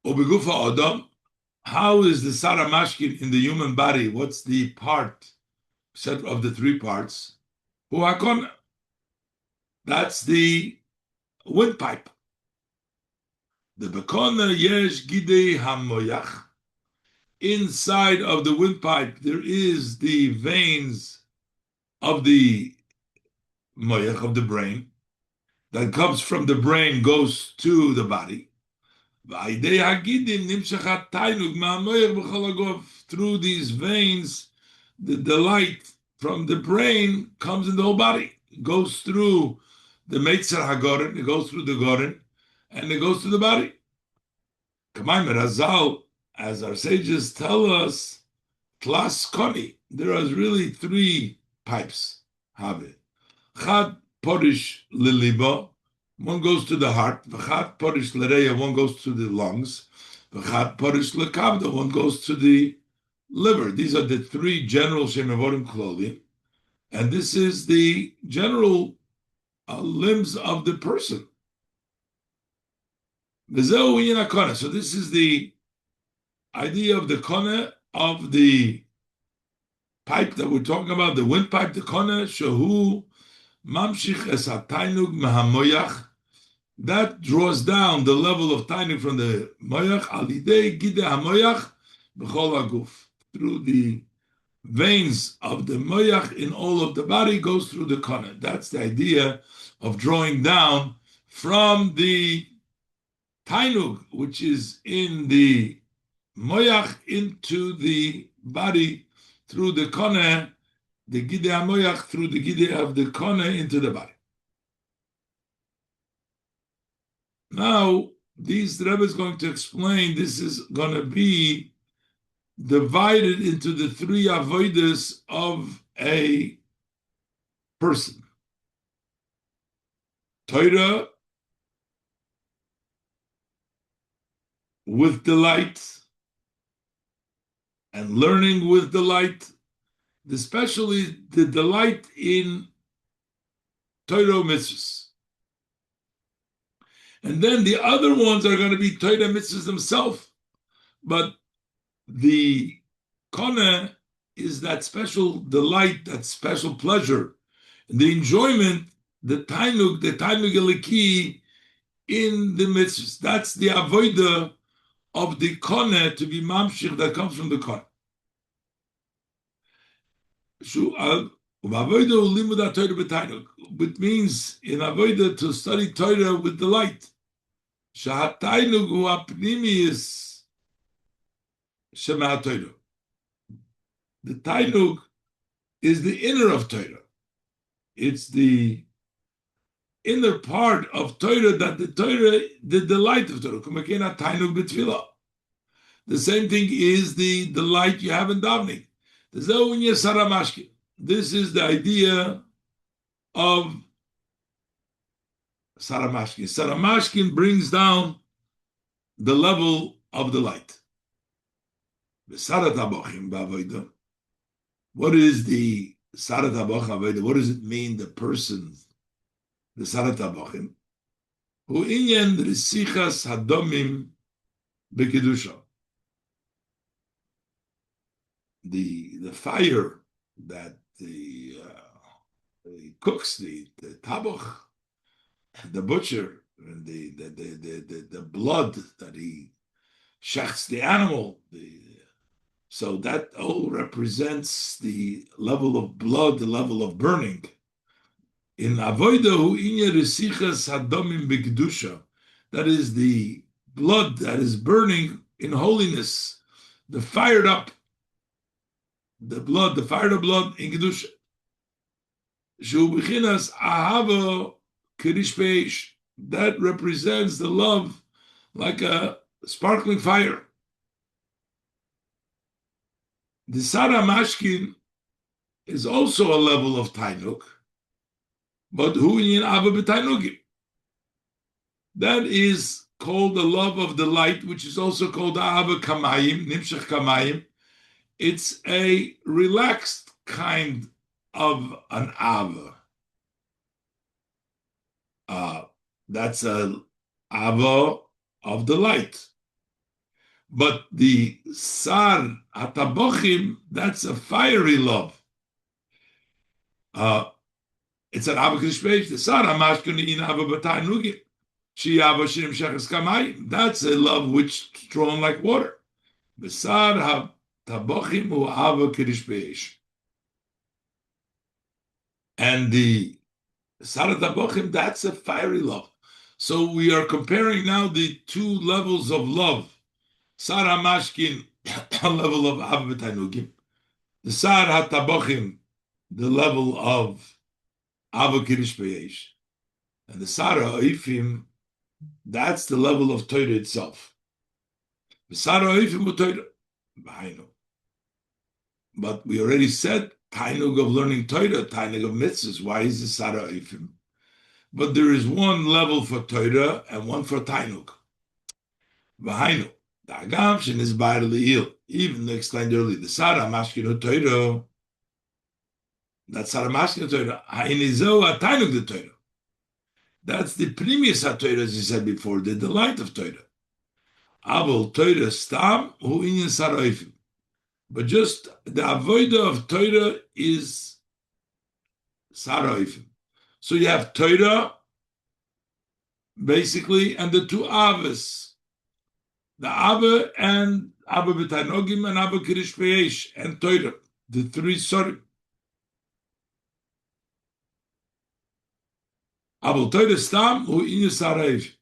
Obegufa Adam, how is the Sar HaMashkin in the human body? What's the part set of the three parts? Huakon, that's the windpipe. The Bekona Yesh Gidei HaMoyach. Inside of the windpipe, there is the veins of the moyach, of the brain, that comes from the brain, goes to the body. Through these veins, the light from the brain comes in the whole body. It goes through the Meitzer HaGoren, it goes through the Goren, and it goes to the body. Mamer Halelukah, as our sages tell us, Tlas Koni, there are really three pipes. Have Chad Porish Lilibo, one goes to the heart. V'chad Porish Lereya, one goes to the lungs. V'chad Porish Lekavda, one goes to the liver. These are the three general Shemavodim Klolim, and this is the general limbs of the person. So this is the idea of the kone, of the pipe that we're talking about, the windpipe, the kone, shehu mamshich es hatainug mehamoyach, that draws down the level of tainug from the moyach, alidei gide hamoyach b'chol haguf, through the veins of the moyach in all of the body, goes through the kone. That's the idea of drawing down from the tainug, which is in the moyach, into the body through the kone, the gide hamoyach through the gide of the kone into the body. Now, these Rebbe is going to explain, this is going to be divided into the three avodas of a person. Torah with delight, and learning with delight, especially the delight in Torah mitzvahs. And then the other ones are going to be Torah mitzvahs themselves, but the kone is that special delight, that special pleasure, the enjoyment, the tainug eliki in the mitzvahs. That's the avodah of the kone, to be mamshich, that comes from the kone. Which means in avodah to study Torah with delight. שהתיינוג הוא הפנימיוס שמהתורה. The tainug is the inner of Torah. It's the inner part of Torah that the delight of Torah. The same thing is the delight you have in davening. This is the idea of Saramashkin. Saramashkin brings down the level of the light. What is the Sarat Abach Avodah? What does it mean, the person, the Sarat Abachim? Hu inyan risichas hadomim bekedusha. The fire that the cooks, the tabach, the butcher, and the blood that he shechts the animal, so that all represents the level of blood, the level of burning. In avodah hu inya resichas hadomim b'kedusha, that is the blood that is burning in holiness, the fired up, the fired up blood in kedusha. Shu b'chinas ahava kirish peish, that represents the love like a sparkling fire. The Sara Mashkin is also a level of Tainuk, but hu in Ava b'Tainugim. That is called the love of the light, which is also called Ava Kamayim, Nimshach Kamayim. It's a relaxed kind of an Ava. That's a Ava of the light. But the Sar Atabochim, that's a fiery love. It's an Ava Krishpesh. The Sar Hamashkuni in Ava B'Tainugim. She Ava Shirim Shechas Kamayim. That's a love which is drawn like water. The Sar Hatabochim hu Ava Krishpesh. And the Sar Hatabochim, that's a fiery love. So we are comparing now the two levels of love. Sar HaMashkin, a level of Ava B'Tainugim. The Sar HaTabochim, the level of Ava Kirish B'Yesh. And the Sar HaOifim, that's the level of Torah itself. The Sar HaOifim Torah, B'Hainu. But we already said, Tainug of learning Torah, Tainug of mitzvahs. Why is the Sar HaOifim? But there is one level for Torah and one for Tainug. B'Hainu. The Agam shen is bar le'il. Even explained earlier, the Sara Mashkin Torah, that Sara Mashkin Torah, ha'inizo ha'tainug the Torah. That's the previous Torah, as you said before, the delight of Torah. Avol Torah stam hu inyan Sara Oifim. But just the avodah of Torah is Sara Oifim. So you have Torah, basically, and the two Avos. The Abba and Abba B'Tainogim and Abba Kirish B'Yesh and Torah, the three Sorim. Abba Torah Stam hu Inyan Sara Oifim.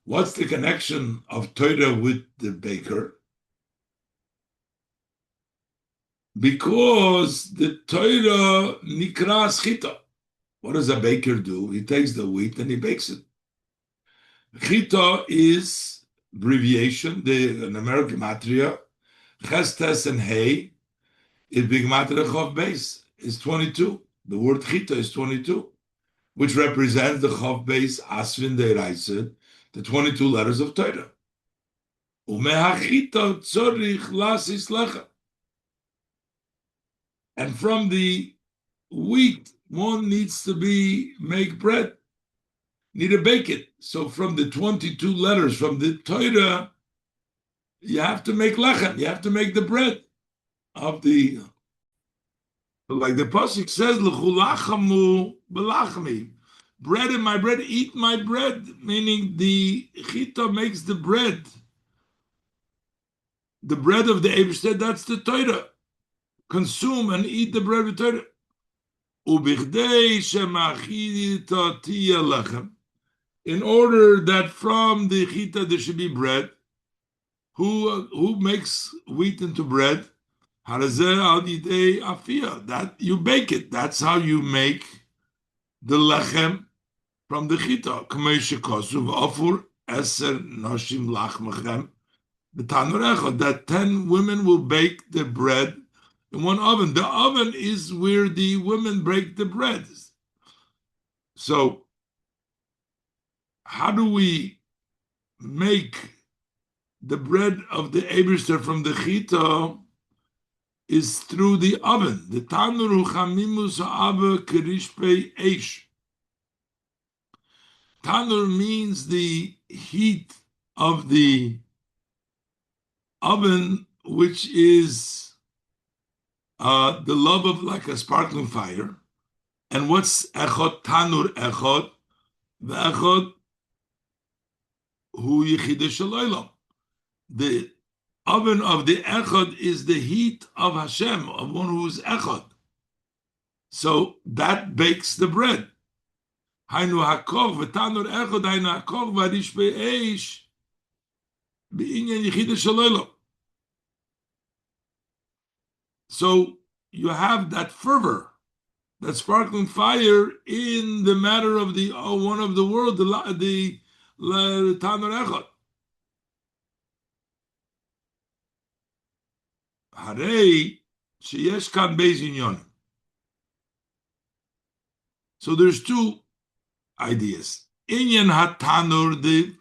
What's the connection of Torah with the baker? Because the Torah nikras chita. What does a baker do? He takes the wheat and he bakes it. Chita is abbreviation, an American matria, Chestes and Hey, is big matria Chav base is 22. The word Chita is 22, which represents the Chav base Asvin Deiraisa, the 22 letters of Torah. Umehachita tzorich lasis lecha. And from the wheat, one needs to make bread. Need to bake it. So from the 22 letters from the Torah, you have to make lechem. You have to make the bread of the, like the pasuk says, l'chulachamu b'lachmi. Bread in my bread, eat my bread. Meaning the chita makes the bread. The bread of the Eibishter, that's the Torah. Consume and eat the bread of Torah. Ubichdei shemachita tiya lechem. in order that from the chita there should be bread. Who makes wheat into bread? That you bake it. That's how you make the lechem from the chita. That 10 women will bake the bread in one oven. The oven is where the women break the bread. So, how do we make the bread of the Eberster from the chita? Is through the oven. The tanur chamimus ha'ava kerishpei eish. Tanur means the heat of the oven, which is the love of like a sparkling fire. And what's echot? Tanur echot. The echot hu yichidei shel olam. The oven of the echad is the heat of Hashem, of one who is echad. So that bakes the bread. Hainu hakov v'tanur echad hainu hakov v'arish be'eish b'inyan yichidei shel olam. So you have that fervor, that sparkling fire in the matter of the one of the world, the tanur echad. Harei sheyesh kan beis inyonim. So there's two ideas. Inyan hatanur, the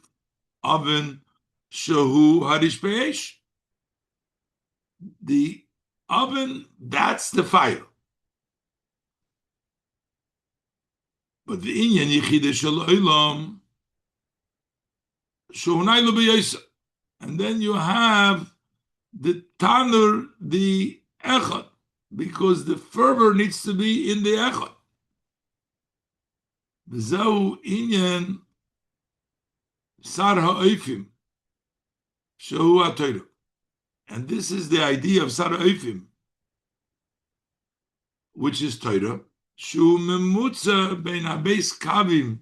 oven, shehu harish be'esh. The oven, that's the fire. But the inyan yichidei shel olam, shehu nailu b'yosef. And then you have the tanur, the echad, because the fervor needs to be in the echad. V'zehu inyan sar ha'oifim shehu ha'Torah. And this is the idea of sar ha'oifim, which is Torah. Shu memutza bein habeis kavim,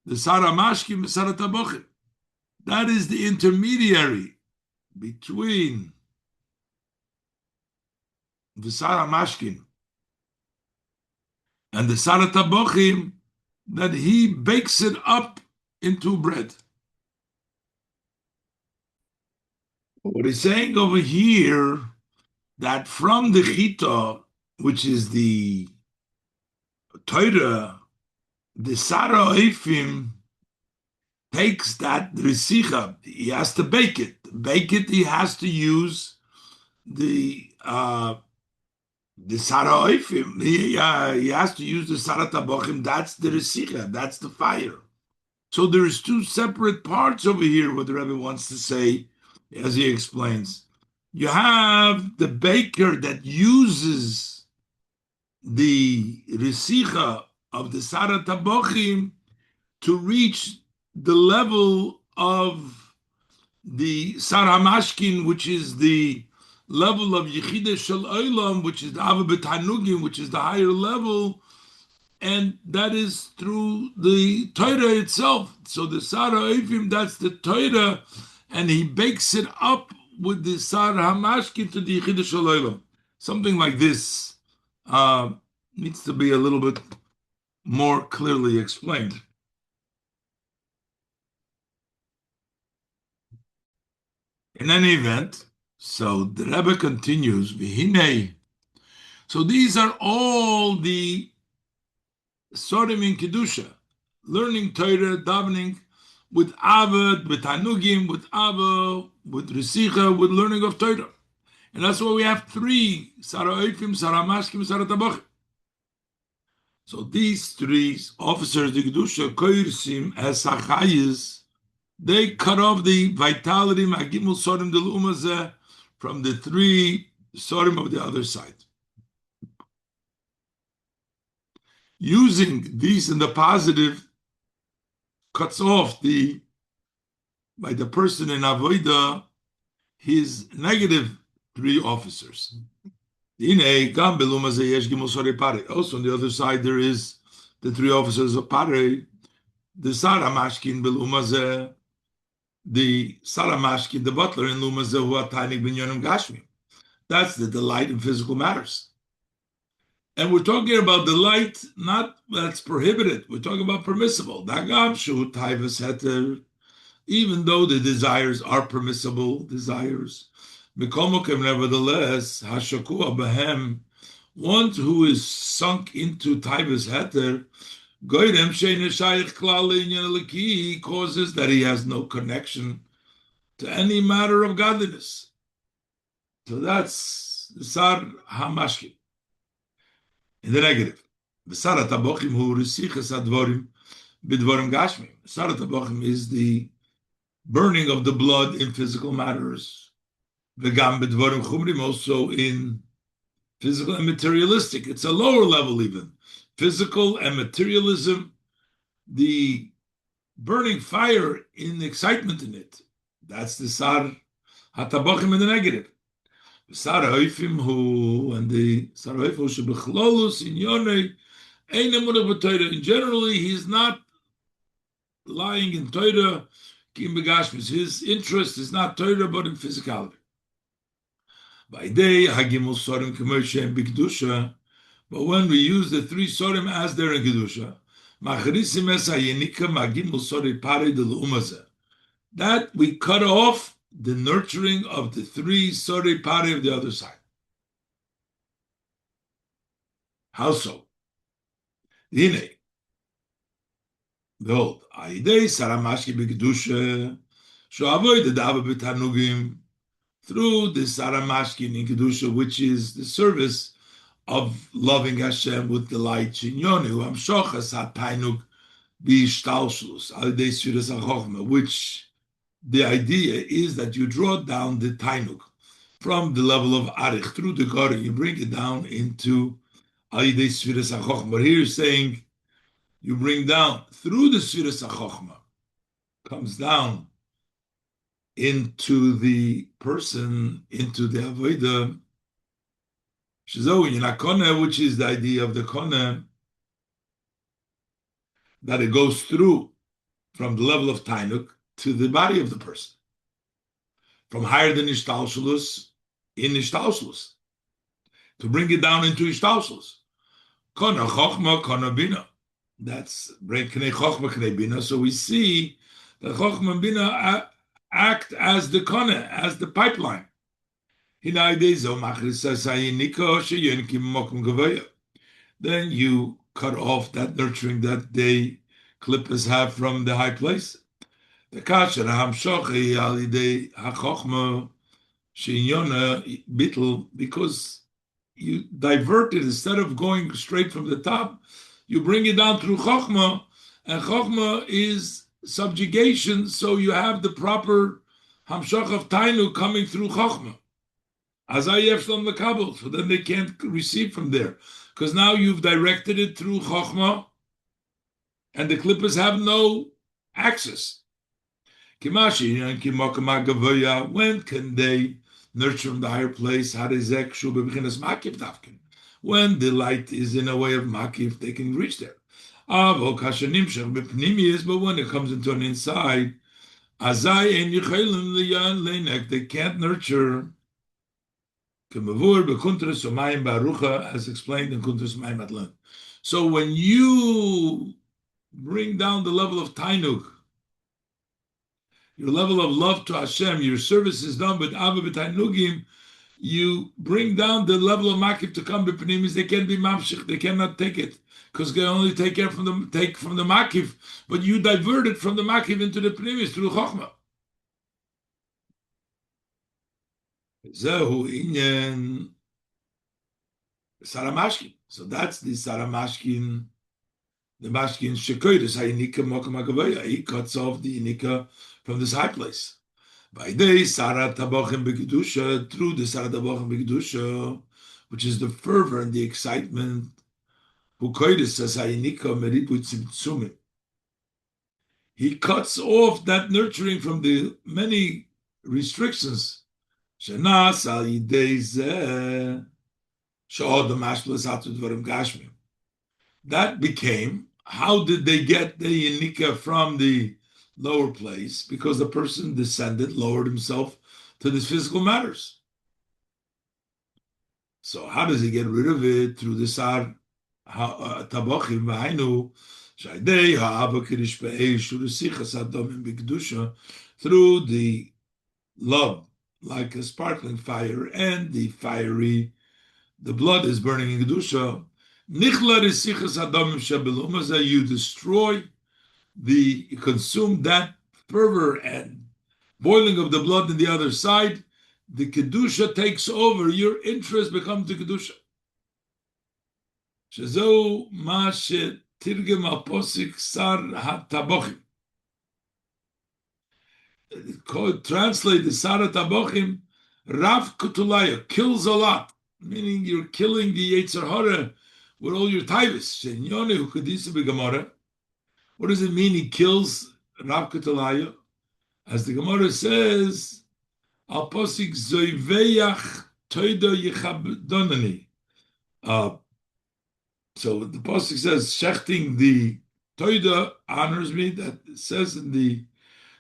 the sar ha'mashkim, the sar ha'tabochim. That is the intermediary between the Sar HaMashkin and the Sar HaTabochim, that he bakes it up into bread. What he's saying over here, that from the chita, which is the Torah, the Sar HaOifim takes that resicha, he has to bake it. He has to use the Sara Oifim. He has to use the Sara Tabochim. That's the resicha, that's the fire. So there's two separate parts over here, what the Rebbe wants to say, as he explains. You have the baker that uses the resicha of the Sara Tabochim to reach the level of the Sar HaMashkin, which is the level of Yechideh Shel Olam, which is the Ava B'Tanugim, which is the higher level, and that is through the Torah itself. So the Sar HaOifim, that's the Torah, and he bakes it up with the Sar HaMashkin to the Yechideh Shel Olam. Something like this needs to be a little bit more clearly explained. In any event, so the Rebbe continues, V'hinei. So these are all the Sorim in Kedusha, learning Torah, davening, with Avad, with Tanugim, with Ava, with Resicha, with learning of Torah. And that's why we have three, Sara Oifim, Sara Mashkim, Sara Tabochim. So these three officers, the Kedusha, Koirsim, as Achayis, they cut off the vitality Magimul Sorim del Umazeh from the three Sorim of the other side. Using these in the positive cuts off by the person in avodah his negative three officers. Also on the other side there is the three officers of Pare, the Sara Mashkin Belumazeh, the Sara Mashkin, the butler in Lumazeh, who are Tainik Binyonim Gashmi. That's the delight in physical matters. And we're talking about delight, not that's prohibited. We're talking about permissible. Dagam Shu Taivas Heter, even though the desires are permissible desires. Mikomokim, nevertheless, Hashakua Bahem, one who is sunk into Taivas Heter, Goyrem Shein Shayich Klal Inyan Eliki, causes that he has no connection to any matter of godliness. So that's the Sar HaMashkin. In the negative, the Sarat Abochim who resiches advorim bidvorim gashmim. Sarat Abochim is the burning of the blood in physical matters. V'gam bidvorim chumrim, also in physical and materialistic. It's a lower level even. Physical and materialism, the burning fire in the excitement in it. That's the Sar HaTabochim in the negative. Sar Hoifim who, and the Sar Hoifim shebechlolus in Yonei einemunach b'Torah. In generally, he's not lying in Torah. Kim begashmis. His interest is not Torah, but in physicality. By day hagimul sorim k'moshem b'kedusha. But when we use the three sorim as they're in kedusha, machrisim es hayenika magimul sori pare de l'umazeh. That we cut off the nurturing of the three sori pare of the other side. How so? Hine, behold, aidei saramashki b'kedusha, sho'avoy the dava b'tanugim, through the saramashki in kedusha, which is the service of loving Hashem with delight, shinyonu amshochas ha'tainug b'ishtalshlus, aidei sfiras ha'chochma, which the idea is that you draw down the tainuk from the level of arich through the gari, you bring it down into aidei sfiras ha'chochma. But here you're saying you bring down through the sfiras ha'chochma, comes down into the person, into the avodah, which is the idea of the kone, that it goes through from the level of tainuk to the body of the person, from higher than ishtalshlus in ishtalshlus, to bring it down into ishtalshlus. Kona chochma, kona bina. That's bring knei chochma, knei bina. So we see that chochma and bina act as the kona, as the pipeline. Then you cut off that nurturing that they clippers have from the high place. The kasher hamshochi alidei hachochma shinyona bitl, because you divert it instead of going straight from the top, you bring it down through chochma, and chochma is subjugation, so you have the proper hamshach of tainu coming through chochma. Azayef from the kabul, so then they can't receive from there, because now you've directed it through chochma, and the clippers have no access. When can they nurture from the higher place? When the light is in a way of makif, they can reach there. But when it comes into an inside, they can't nurture. As explained in Kuntras Mayim Atlan. So when you bring down the level of tainuk, your level of love to Hashem, your service is done with Ava b'tainugim, you bring down the level of makif to come b'pnimis. They can't be mamshich, they cannot take it, because they only take from the makif, but you divert it from the makif into the pnimis through chokhmah. Zehu inyan saramashkin. So that's the saramashkin, the mashkin shekoides hayinika mokum agavaya. He cuts off the inika from this high place. By day sarat tabachim b'kedusha, through the sarat tabachim b'kedusha, which is the fervor and the excitement. Who koides as hayinika meripu tzimtzumim. He cuts off that nurturing from the many restrictions. That became how did they get the Yanika from the lower place? Because the person descended, lowered himself to these physical matters. So how does he get rid of it? Through the Sar Tabochim V'hainu Shaydei Ha'ava Kirish Be'esh U'Resichas Adomim B'Kedusha, through the love like a sparkling fire and the blood is burning in Kedusha. Nichla Resichas Adomim Shebelumazah, you destroy you consume that fervor and boiling of the blood in the other side. The Kedusha takes over, your interest becomes the Kedusha. Shezo ma shetirgem al-posik sar ha-tabochim. Translate the sar ha-tabochim, Rav Kutulaya, kills a lot, meaning you're killing the Yetzer Hara with all your taivas. Shenyone hu kadisa b'Gemara. What does it mean he kills Rav Kutulaya? As the Gemara says, Al posik zoiveyach toida yichabdonani. So the pasuk says, "Shechting the toida honors me." That says in the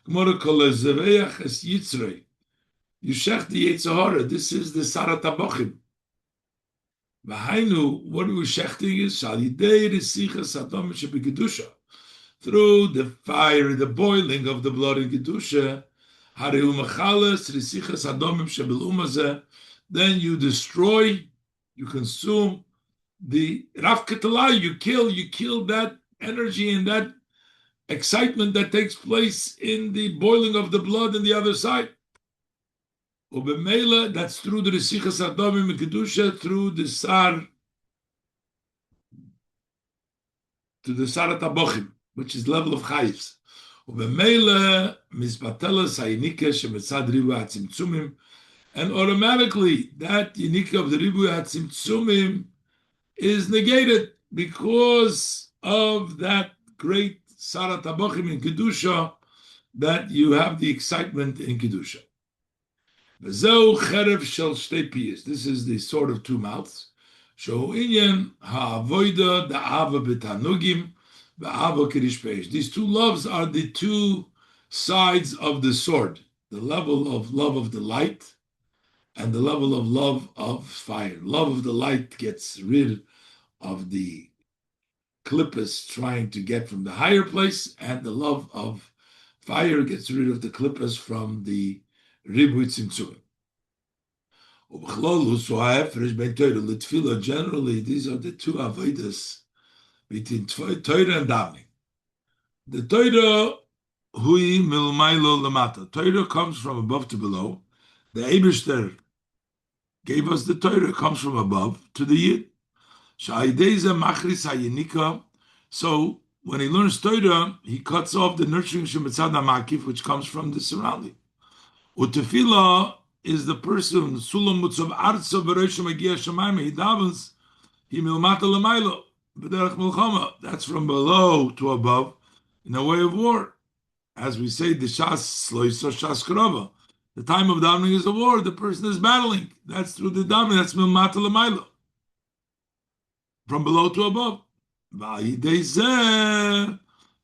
Gemara, "Kol zoiveyach es yitzrei." You shech the Yetzer Hara. This is the sarat habochim. V'hainu, what are we shechting is shal yidei resichas adom shebekidusha, through the fire, the boiling of the blood in kedusha. Then you destroy, you consume the Rav Ketalai, you kill that energy and that excitement that takes place in the boiling of the blood in the other side. That's through the Resichas Adomim in Kedusha, through the Sar, to the Sarat Abochim, which is level of Chayivs. And automatically that Yinika of the Ribu HaTzimtzumim is negated because of that great Sarat Habochim in Kedusha, that you have the excitement in Kedusha. This is the sword of two mouths. Ha'avodah da'ava b'tanugim, these two loves are the two sides of the sword, the level of love of the light and the level of love of fire. Love of the light gets rid of the klippas trying to get from the higher place, and the love of fire gets rid of the klippas from the ribui tzimtzumim. Generally, these are the two avodas between Torah and davening. The Torah hui milmailo lamata. Torah comes from above to below. The Eibishter gave us the Torah, comes from above to the Yid. Sha'ideza machris hayinika. So when he learns Torah, he cuts off the nurturing shemitzad hamakif, which comes from the surrounding. Tefillah is the person sulam mutzav arza v'roshim agia shamayim. He davens milmata lamailo. That's from below to above in a way of war. As we say, the shas loisa shas krava. The time of davening is a war. The person is battling. That's through the davening. That's milmata l'mayla. From below to above.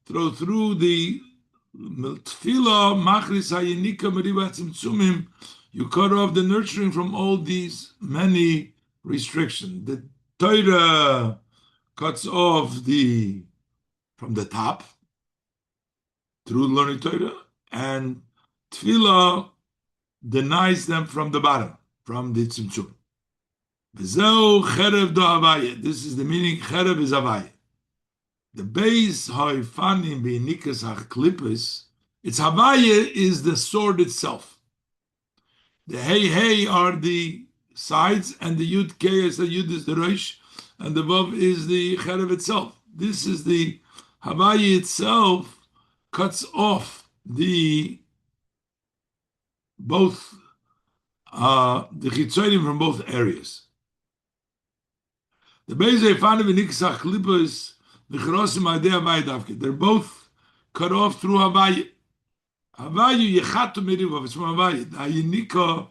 Through the tefillah, machris hayinika meriva tzimtzumim, you cut off the nurturing from all these many restrictions. The Torah cuts off from the top through learning Torah, and tefillah denies them from the bottom, from the tzimtzum. V'zeu cherev do havaya. This is the meaning. Cherev is havaya. The base ha'ifanim be'inikas ha'klippas. Its havaya is the sword itself. The hey are the sides, and the yud kei is the yud is the rosh, and above is the cherev itself. This is the havaya itself, cuts off the chitzonim from both areas. The Beizei Fanav Niksach Klippas, the Cherosim Adei Havaya Davke. They're both cut off through Havaya. Havaya Yechatu Merivav. It's from Havaya. The Hayinika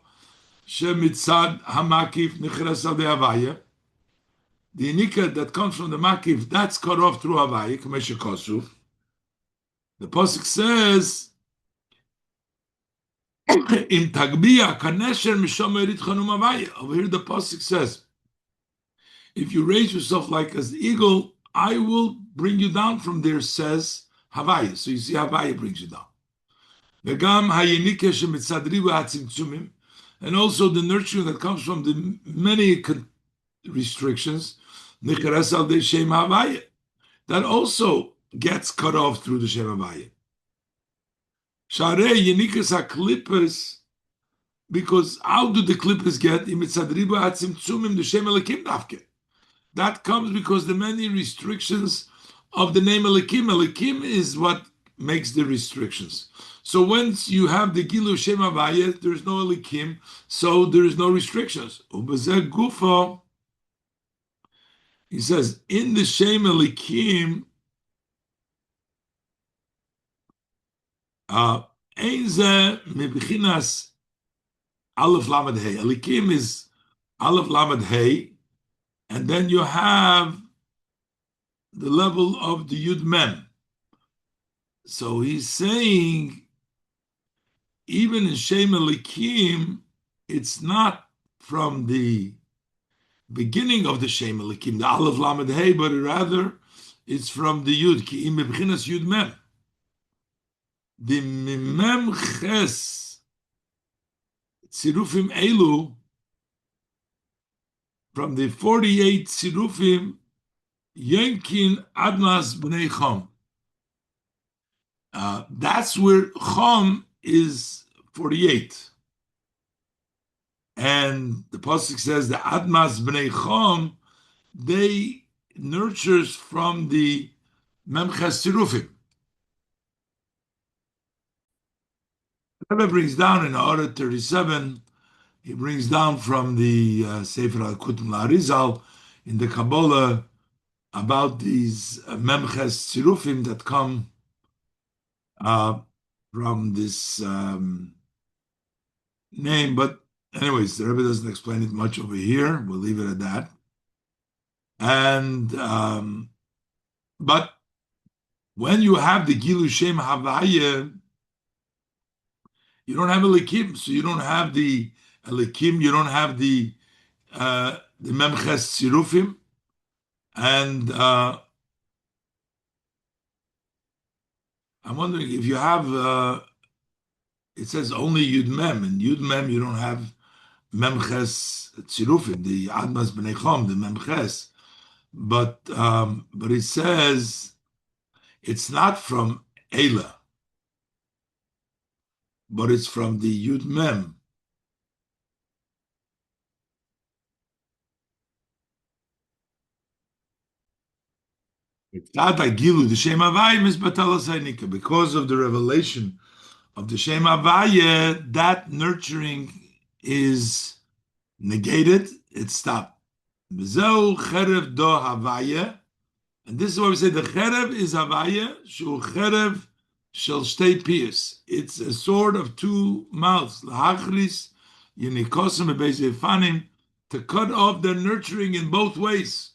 Shemitzad Hamakif Nichras Adei Havaya. the Inika that comes from the Makif, that's cut off through Havaya, Kamesha Kosuf. The Pasuk says, in Tagbiya, Kanesher Misham Erit Chanum Havaya. Over here the Pasuk says, if you raise yourself like as the eagle, I will bring you down from there, says Havaya. So you see, Havaya brings you down. And also the nurturing that comes from the many restrictions, that also gets cut off through the Shem Havaya. Because how do the clippers get? That comes because the many restrictions of the name Elikim. Elikim is what makes the restrictions. So once you have the Gilu Shem Havaya, there's no Elikim, so there is no restrictions. Gufa, he says, in the Shem Elikim, Einze Mebichinas Aleph Lamed Hey. Elikim is Aleph Lamed Hey, and then you have the level of the Yud Mem. So he's saying, even in Shem Elikim, it's not from the beginning of the Shem Elikim, the Aleph Lamed Hey, but rather it's from the Yud, Ki im B'chinas Yud Mem. The Mem Ches Tzirufim Elu, from the 48 Tzirufim, Yenkin Admas B'nei Chom. That's where Chom is 48. And the Pasuk says the Admas B'nei Chom, they nurtures from the Memches Tzirufim. The Rebbe brings down in Orah 37, he brings down from the Sefer Al-Kutum La'arizal in the Kabbalah about these Memches Tzirufim that come from this name. But anyways, the Rebbe doesn't explain it much over here. We'll leave it at that. And but when you have the Gilu Shem Havaya, you don't have Elikim, so you don't have the Elikim, you don't have the Memches Tzirufim, and I'm wondering if you have. It says only Yud Mem, and Yud Mem you don't have Memches Tzirufim, the Admas B'nei Chom, the Memches, but it says it's not from Eila, but it's from the Yud Mem. Because of the revelation of the Shem Havaya, that nurturing is negated, it stopped. And this is why we say the cherev is Havaya, shu cherev shall stay pious. It's a sword of two mouths, lahachris, yinikosim ebezefanim, to cut off their nurturing in both ways.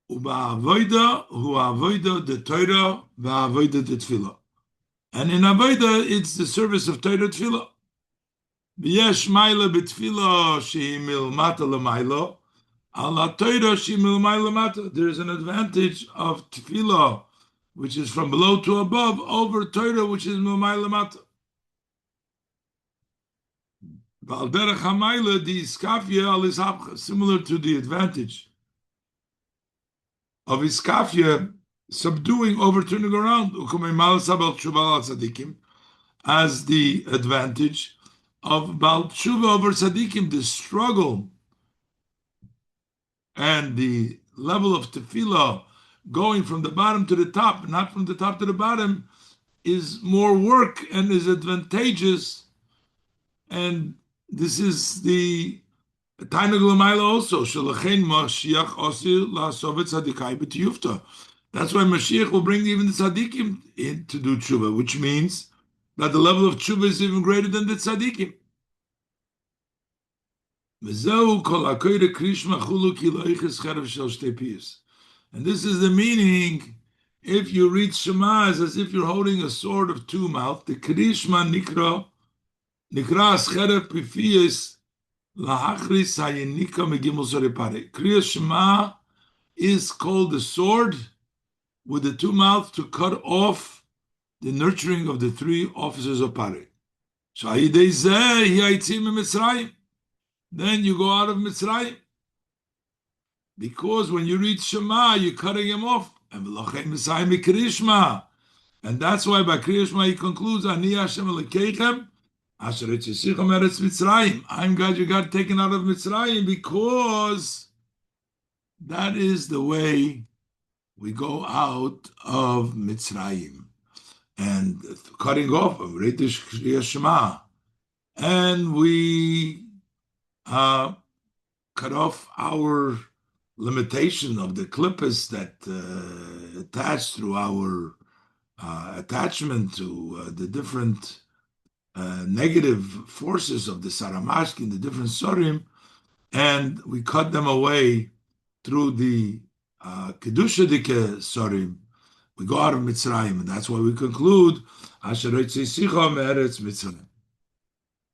Uba hu avodah the Torah, va'avodah the tefillah. And in avodah, it's the service of Torah tefillah. V'yesh maila b'tefillah shehi milmata l'mailo, ala Torah shehi milmailo mata. There is an advantage of tefillah, which is from below to above, over Torah, which is milmailo mata. V'al derech ha'maila di iskafia al ishabcha, similar to the advantage of iskafia, subduing, overturning around, as the advantage of Baal Tshuva over Tzadikim, the struggle and the level of tefillah going from the bottom to the top, not from the top to the bottom, is more work and is advantageous. And this is the Tainug L'mayla also. Shalachein Mashiach Osir La'asovet Tzadikai B'tiyufta. That's why Mashiach will bring even the tzaddikim in to do tshuva, which means that the level of tshuva is even greater than the tzaddikim. וזהו כל הקורא קרישמה חולו כי לא יכס חרב של שתי פיוס. And this is the meaning. If you read Shema, it's as if you're holding a sword of two mouths. The Krishma Nikra as Cheref Pifiyot Lahachris Hayenika Megimel Sorepare. Kriya Shema is called the sword with the two mouths to cut off the nurturing of the three officers of Pare. Then you go out of Mitzrayim. Because when you read Shema, you're cutting him off. And that's why by Kriya Shema he concludes, Ani Hashem Elokeichem, Asher etzisichem eretz Mitzrayim. I'm God, you got taken out of Mitzrayim, because that is the way we go out of Mitzrayim. And cutting off of Retish Kriya Shema. And we cut off our limitation of the klippas that attach through our attachment to the different negative forces of the Saramashkin, the different Sorim, and we cut them away through the Kedusha Dike Sorim. We go out of Mitzrayim, and that's why we conclude, Asher Etzei Sicha Me'eretz Mitzrayim.